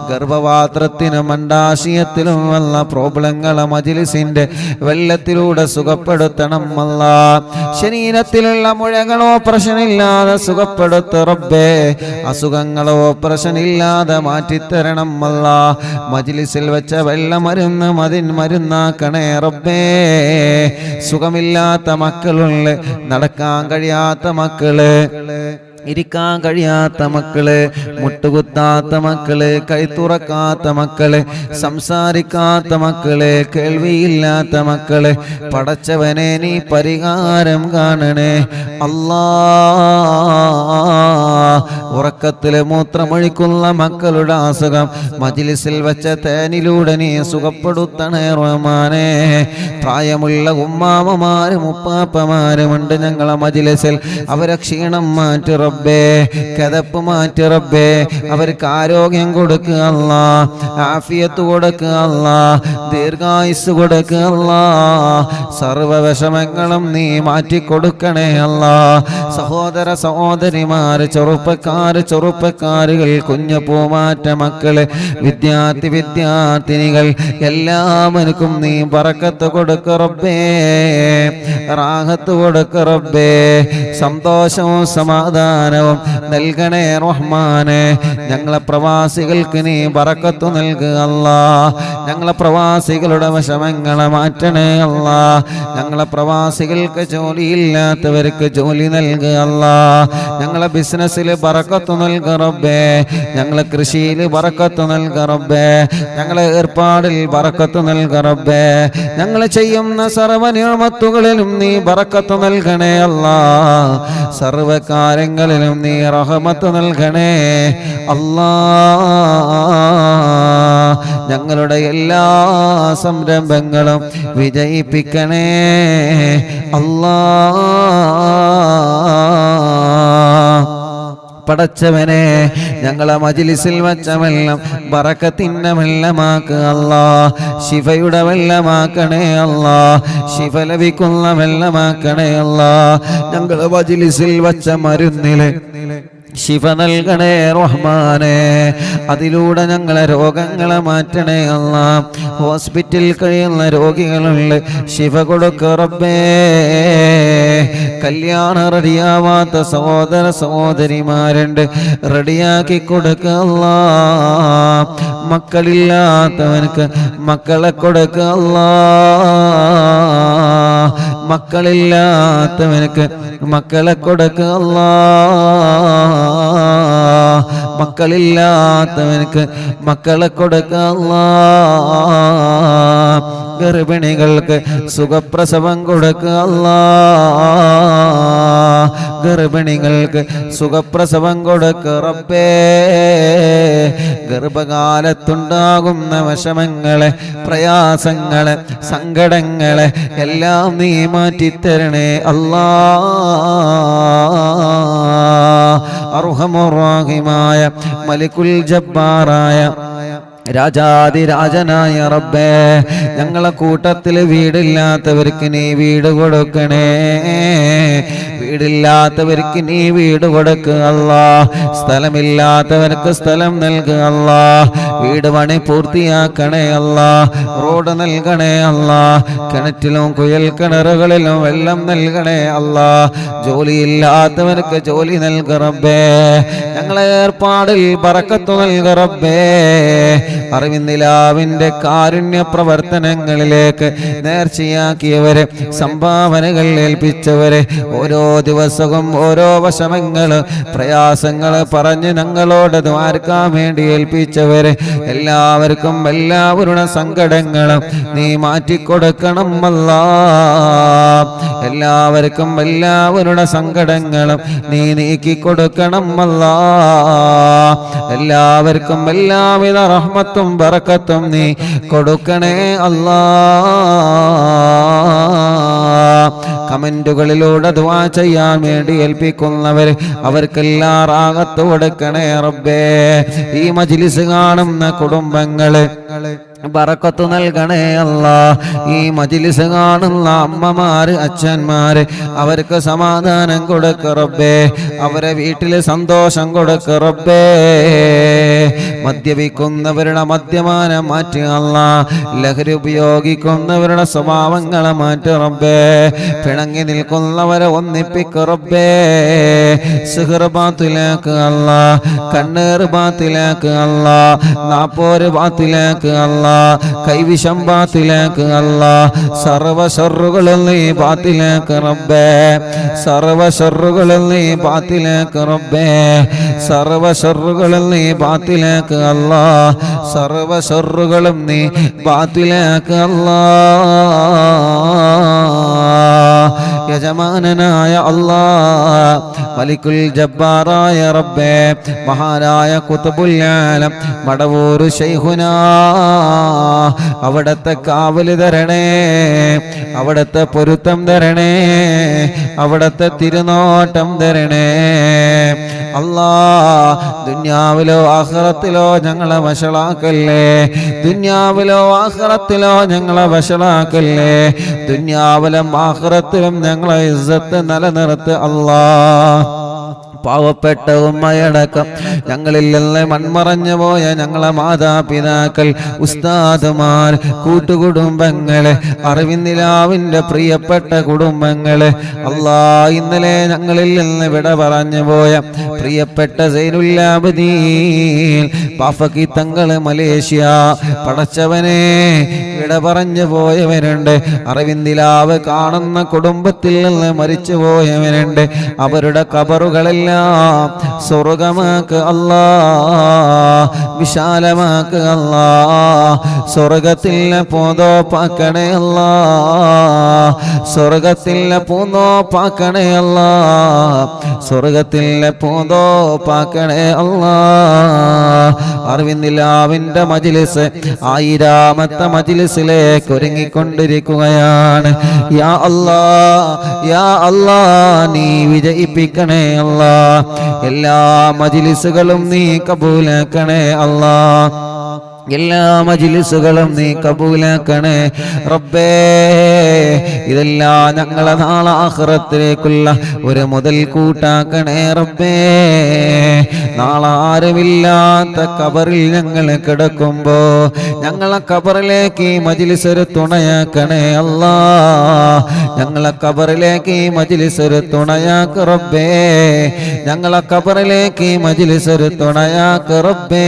ഗർഭപാത്രത്തിനും അണ്ഡാശയത്തിലും വന്ന പ്രോബ്ലങ്ങളെ മജ്ലിസിന്റെ വെള്ളത്തിലൂടെ സുഖപ്പെടുത്തണം അല്ലാ. ശരീരത്തിലുള്ള മുഴകളോ പ്രശ്നമില്ലാതെ സുഖപ്പെടുത്ത റബ്ബേ. അസുഖങ്ങളോ പ്രശ്നമില്ലാതെ മാറ്റിത്തരണം അല്ലാ. മജ്ലിസിൽ വെച്ച വെള്ളമരുന്ന് മരുന്നാക്കണേ റബ്ബേ. സുഖമില്ലാത്ത മക്കളുള്ള, നടക്കാൻ കഴിയാത്ത മക്കള്, ഇരിക്കാൻ കഴിയാത്ത മക്കള്, മുട്ടുകുത്താത്ത മക്കള്, കൈത്തുറക്കാത്ത മക്കള്, സംസാരിക്കാത്ത മക്കള്, കേൾവിയില്ലാത്ത മക്കള്, പടച്ചവനെ നീ പരിഹാരം കാണണേ അല്ലാ. ഉറക്കത്തില് മൂത്രമൊഴിക്കുന്ന മക്കളുടെ അസുഖം മജ്ലിസിൽ വെച്ച തേനിലൂടെ നീ സുഖപ്പെടുത്തണേ റഹ്മാനേ. പ്രായമുള്ള ഉമ്മാമമാരും ഉപ്പാപ്പമാരുമുണ്ട് ഞങ്ങളെ മജ്ലിസിൽ, അവരെ ക്ഷീണം മാറ്റി റബ്ബേ, കിതപ്പ് മാറ്റി റബ്ബേ, അവർക്ക് ആരോഗ്യം കൊടുക്കുക അല്ലാ, ആഫിയത്ത് കൊടുക്കുക അല്ലാ, ദീർഘായുസ് കൊടുക്കുക അല്ലാ, സർവ വിഷമങ്ങളും നീ മാറ്റിക്കൊടുക്കണേ അല്ലാ. സഹോദര സഹോദരിമാര്, ചെറുപ്പക്കാരുകൾ, കുഞ്ഞു പൂമാറ്റ മക്കള്, വിദ്യാർത്ഥിനികൾ എല്ലാവർക്കും നീ ബറക്കത്ത് കൊടുക്ക റബ്ബേ, റാഹത്ത് കൊടുക്ക റബ്ബേ, സന്തോഷവും സമാധാനവും നൽകണേ റഹ്മാനെ. ഞങ്ങളെ പ്രവാസികൾക്ക് നീ ബറക്കത്ത് നൽകുക അല്ലാ. ഞങ്ങളെ പ്രവാസികളുടെ വിഷമങ്ങളെ മാറ്റണേ അല്ലാ. ഞങ്ങളെ പ്രവാസികൾക്ക് ജോലിയില്ലാത്തവർക്ക് ജോലി നൽകുക അല്ലാ. ഞങ്ങളെ ബിസിനസ്സിൽ ബറക്കത്ത് നൽകുക റബ്ബേ, ഞങ്ങളെ കൃഷിയിൽ ബറക്കത്ത് നൽകുക റബ്ബേ, ഞങ്ങളെ ഏർപ്പാടിൽ ബറക്കത്ത് നൽകുക റബ്ബേ, ഞങ്ങൾ ചെയ്യുന്ന സർവ്വ നിഅമത്തുകളിലും നീ ബറക്കത്ത് നൽകണേ അല്ലാ. സർവ്വ കാര്യങ്ങളിലും നീ റഹ്മത്ത് നൽകണേ അല്ലാ. ഞങ്ങളുടെ എല്ലാ സംരംഭങ്ങളും വിജയിപ്പിക്കണേ അല്ലാ. പടച്ചവനെ, ഞങ്ങളെ മജ്ലിസിൽ വച്ച വെള്ളം ബറക്കത്തിന്റെ വെള്ളമാക്കുക അല്ലാ. ശിഫയുടെ വെള്ളമാക്കണേ അല്ലാ. ശിഫ ലഭിക്കുന്ന വെള്ളമാക്കണേ അല്ലാ. ഞങ്ങളെ മജ്ലിസിൽ വച്ച മരുന്നില് ശിഫ നൽകണേ റഹ്മാനെ. അതിലൂടെ ഞങ്ങളെ രോഗങ്ങളെ മാറ്റണേ അല്ലാ. ഹോസ്പിറ്റലിൽ കഴിയുന്ന രോഗികളുണ്ട്, ശിഫ കൊടുക്ക റബ്ബേ. കല്യാണം റെഡിയാവാത്ത സഹോദര സഹോദരിമാരുണ്ട്, റെഡിയാക്കി കൊടുക്ക അല്ലാ. മക്കളില്ലാത്തവനക്ക് മക്കളെ കൊടുക്ക അല്ലാ. മക്കളില്ലാത്തവനക്ക് മക്കളെ കൊടുക്ക അല്ലാ. മക്കളില്ലാത്തവനക്ക് മക്കളെ കൊടുക്ക അല്ലാ. ഗർഭിണികൾക്ക് സുഖപ്രസവം കൊടുക്കുക അല്ലാ. ഗർഭിണികൾക്ക് സുഖപ്രസവം കൊടുക്കുക റബ്ബേ. ഗർഭകാലത്തുണ്ടാകുന്ന വിഷമങ്ങളെ, പ്രയാസങ്ങളെ, സങ്കടങ്ങളെ എല്ലാം നീ മാറ്റിത്തരണേ അല്ലാ. അർഹമുർ-റഹീമായ മലിക്കുൽ ജബ്ബാറായ രാജാതിരാജനായ റബ്ബേ, ഞങ്ങളെ കൂട്ടത്തിൽ വീടില്ലാത്തവർക്ക് നീ വീട് കൊടുക്കണേ. വീടില്ലാത്തവർക്ക് നീ വീട് കൊടുക്കുക അല്ലാ. സ്ഥലമില്ലാത്തവർക്ക് സ്ഥലം നൽകുക അല്ലാ. വീട് പണി പൂർത്തിയാക്കണേ അല്ലാ. റോഡ് നൽകണേ അല്ലാ. കിണറ്റിലും കുയൽ കിണറുകളിലും വെള്ളം നൽകണേ അല്ലാ. ജോലിയില്ലാത്തവർക്ക് ജോലി നൽകുക റബ്ബേ. ഞങ്ങളെ ഏർപ്പാടിൽ ബറക്കത്ത് നൽകുക റബ്ബേ. അറിവിന്ദിലാവിന്റെ കാരുണ്യ പ്രവർത്തനങ്ങളിലേക്ക് നേർച്ചയാക്കിയവരെ, സംഭാവനകൾ ഏൽപ്പിച്ചവരെ, ഓരോ ദിവസവും ഓരോ വിഷമങ്ങള്, പ്രയാസങ്ങള് പറഞ്ഞ് ഞങ്ങളോട് ദ്വാരക്കാൻ വേണ്ടി ഏൽപ്പിച്ചവരെ എല്ലാവർക്കും എല്ലാവരുടെ സങ്കടങ്ങളും നീ മാറ്റിക്കൊടുക്കണം അല്ലാ. എല്ലാവർക്കും എല്ലാവരുടെ സങ്കടങ്ങളും നീ നീക്കിക്കൊടുക്കണം അല്ലാ. എല്ലാവർക്കും എല്ലാവിധ റഹ്മത്തും ബറക്കത്തും നീ കൊടുക്കണേ അല്ലാ. കമന്റുകളിലൂടെ ദുആ ചെയ്യാൻ വേണ്ടി ഏൽപ്പിക്കുന്നവർ അവർക്കെല്ലാം റാഹത്ത് കൊടുക്കണേ റബ്ബേ. ഈ മജ്ലിസ് കാണുന്ന കുടുംബങ്ങള് ബറക്കത്ത് നൽകണേ അല്ലാ. ഈ മജ്ലിസ് കാണുന്ന അമ്മമാര്, അച്ഛന്മാര് അവർക്ക് സമാധാനം കൊടുക്ക റബ്ബേ. അവരെ വീട്ടില് സന്തോഷം കൊടുക്ക റബ്ബേ. മദ്യപിക്കുന്നവരുടെ മദ്യപാനം മാറ്റി അല്ലാ. ലഹരി ഉപയോഗിക്കുന്നവരുടെ സ്വഭാവങ്ങളെ മാറ്റി റബ്ബേ. പിണങ്ങി നിൽക്കുന്നവരെ ഒന്നിപ്പിക്ക റബ്ബേ. സിഹർ ബാത്തിലാക്ക് അല്ലാ. കണ്ണേർ ബാത്തിലാക്ക് അല്ലാ. നാപ്പോര് ബാത്തിലാക്ക് അല്ലാ. അല്ലാ കൈവിഷം ബാത്തിലാക്ക് അല്ലാ സർവ ശർറുകളും നീ ബാത്തിലാക്ക് റബ്ബേ സർവ ശർറുകളും നീ ബാത്തിലാക്ക് റബ്ബേ സർവ ശർറുകളും നീ ബാത്തിലാക്ക് അല്ലാ സർവ ശർറുകളും നീ ബാത്തിലാക്ക് അല്ലാ യജമാനനായ അല്ലാ മലിക്കുൽ ജബ്ബാറായ റബ്ബേ മഹാനായ ഖുത്ബുൽ ആലം മടവൂർ ശൈഖുനാ അവിടത്തെ കാവല് തരണേ അവിടത്തെ പൊരുത്തം തരണേ അവിടത്തെ തിരുനോട്ടം തരണേ അല്ലാ ദുനിയാവിലോ ആഖിറത്തിലോ ഞങ്ങളെ വശളാക്കല്ലേ ദുനിയാവിലോ ആഖിറത്തിലോ ഞങ്ങളെ വശളാക്കല്ലേ ദുനിയാവിലും ആഖിറത്തിലും ഞങ്ങളെ ഇസ്സത്ത് നിലനിർത്ത് അല്ലാ പാവപ്പെട്ട ഉമ്മയടക്കം ഞങ്ങളിൽ നിന്ന് മൺമറഞ്ഞു പോയ ഞങ്ങളെ മാതാപിതാക്കൾ ഉസ്താദുമാർ കൂട്ടുകുടുംബങ്ങള് അറിവിന്ദിലാവിന്റെ പ്രിയപ്പെട്ട കുടുംബങ്ങള് അല്ലാ ഇന്നലെ ഞങ്ങളിൽ നിന്ന് വിട പറഞ്ഞു പോയ പ്രിയപ്പെട്ട സൈനുല്ലാബദീൻ പാഫക്കി തങ്ങള് മലേഷ്യ പടച്ചവനെ വിട പറഞ്ഞു പോയവരുണ്ട് അറിവിന്ദിലാവ് കാണുന്ന കുടുംബത്തിൽ നിന്ന് മരിച്ചു പോയവരുണ്ട് അവരുടെ ഖബറുകളെല്ലാം സ്വർഗമാക്ക് അല്ലാ വിശാലമാക്ക് അല്ലാ സ്വർഗത്തിലെ പൂന്തോപ്പാക്കണേ അല്ലാ സ്വർഗത്തിലെ പൂന്തോപ്പാക്കണേ അല്ലാ സ്വർഗത്തിലെ പൂന്തോപ്പാക്കണേ അല്ലാ അറിവിന്ദിലാവിന്റെ മജ്ലിസ് 1000ാമത്തെ മജ്ലിസിലേക്ക് ഒരുങ്ങിക്കൊണ്ടിരിക്കുകയാണ് യാ അല്ലാ യാ അല്ലാ നീ വിജയിപ്പിക്കണേ അല്ലാ എല്ലാ മജ്ലിസുകളും നീ കബൂലാക്കണേ അല്ലാ എല്ലാ മജ്ലിസുകളും നീ കബൂലാക്കണേ റബ്ബേ ഇതെല്ലാം ഞങ്ങളെ നാളെ ആഖിറത്തിലേക്കുള്ള ഒരു മുതൽ കൂട്ടാക്കണേ റബ്ബേ നാളെ ആരുമില്ലാത്ത ഖബറിൽ ഞങ്ങൾ കിടക്കുമ്പോ ഞങ്ങളെ ഖബറിലേക്ക് ഈ മജ്ലിസ് ഒരു തുണയാക്കണേ അല്ലാ ഞങ്ങളെ ഖബറിലേക്ക് ഈ മജ്ലിസ് ഒരു തുണയാക്ക് റബ്ബേ ഞങ്ങളെ ഖബറിലേക്ക് ഈ മജ്ലിസ് ഒരു തുണയാക്ക് റബ്ബേ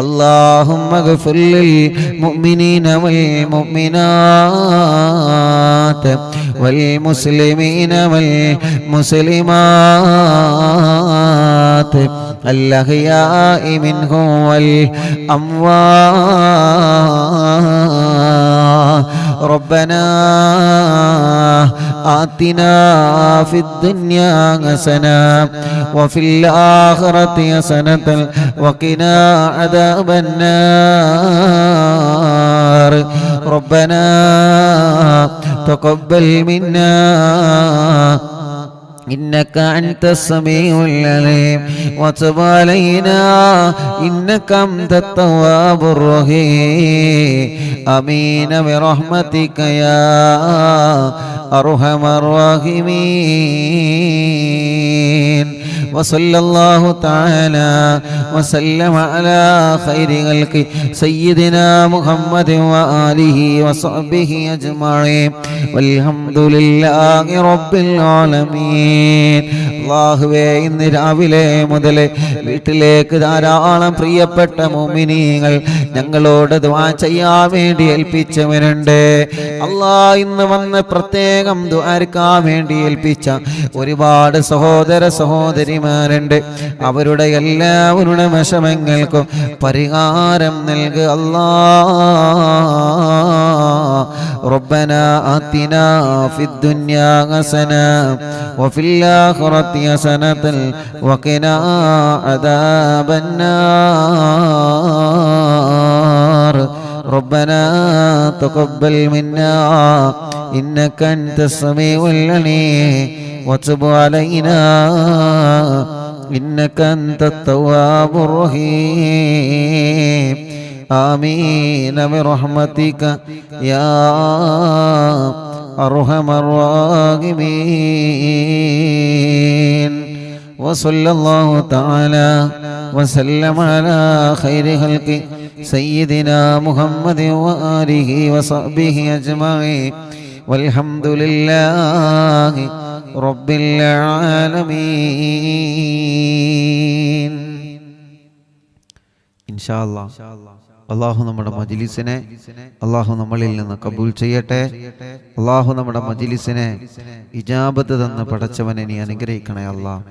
اللهم اغفر للمؤمنين والمؤمنات والمسلمين والمسلمات الأحياء منهم والأموات ربنا آتنا في الدنيا حسنة وفي الآخرة حسنة وقنا عذاب النار ربنا تقبل منا إنك أنت السميع العليم وتب علينا إنك أنت التواب الرحيم آمين برحمتك يا أرحم الراحمين وصلى الله تعالى وسلم على خير خلق سيدنا محمد وآله وصحبه أجمعين والحمد لله رب العالمين അല്ലാഹുവേ ഇന്ന് രാവിലെ മുതൽ വീട്ടിലേക്ക് ധാരാളം പ്രിയപ്പെട്ട മുഅ്മിനീങ്ങൾ ഞങ്ങളോട് ദുആ ചെയ്യാൻ വേണ്ടി ഏൽപ്പിച്ചവരുണ്ട് അല്ലാ ഇന്ന് വന്ന് പ്രത്യേകം ദുആർക്കാൻ വേണ്ടി ഏൽപ്പിച്ച ഒരുപാട് സഹോദര സഹോദരിമാരുണ്ട് അവരുടെ എല്ലാവരുടെ വിഷമങ്ങൾക്കും പരിഹാരം നൽകുക അല്ലാ ربنا آتنا في الدنيا حسنة وفي الآخرة حسنة وقنا عذاب النار ربنا تقبل منا إنك أنت السميع العليم وتب علينا إنك أنت التواب الرحيم آمين برحمتك يا أرحم الراحمين وصلى الله تعالى وسلم على خير خلق سيدنا محمد وآله وصحبه أجمعين والحمد لله رب العالمين إن شاء الله അള്ളാഹു നമ്മുടെ മജ്ലിസിനെ അള്ളാഹു നമ്മളിൽ നിന്ന് കബൂൽ ചെയ്യട്ടെ. അള്ളാഹു നമ്മുടെ മജ്ലിസിനെ ഇജാബത്ത് തന്ന് പടച്ചവനെ നീ അനുഗ്രഹിക്കണേ അല്ലാഹ്.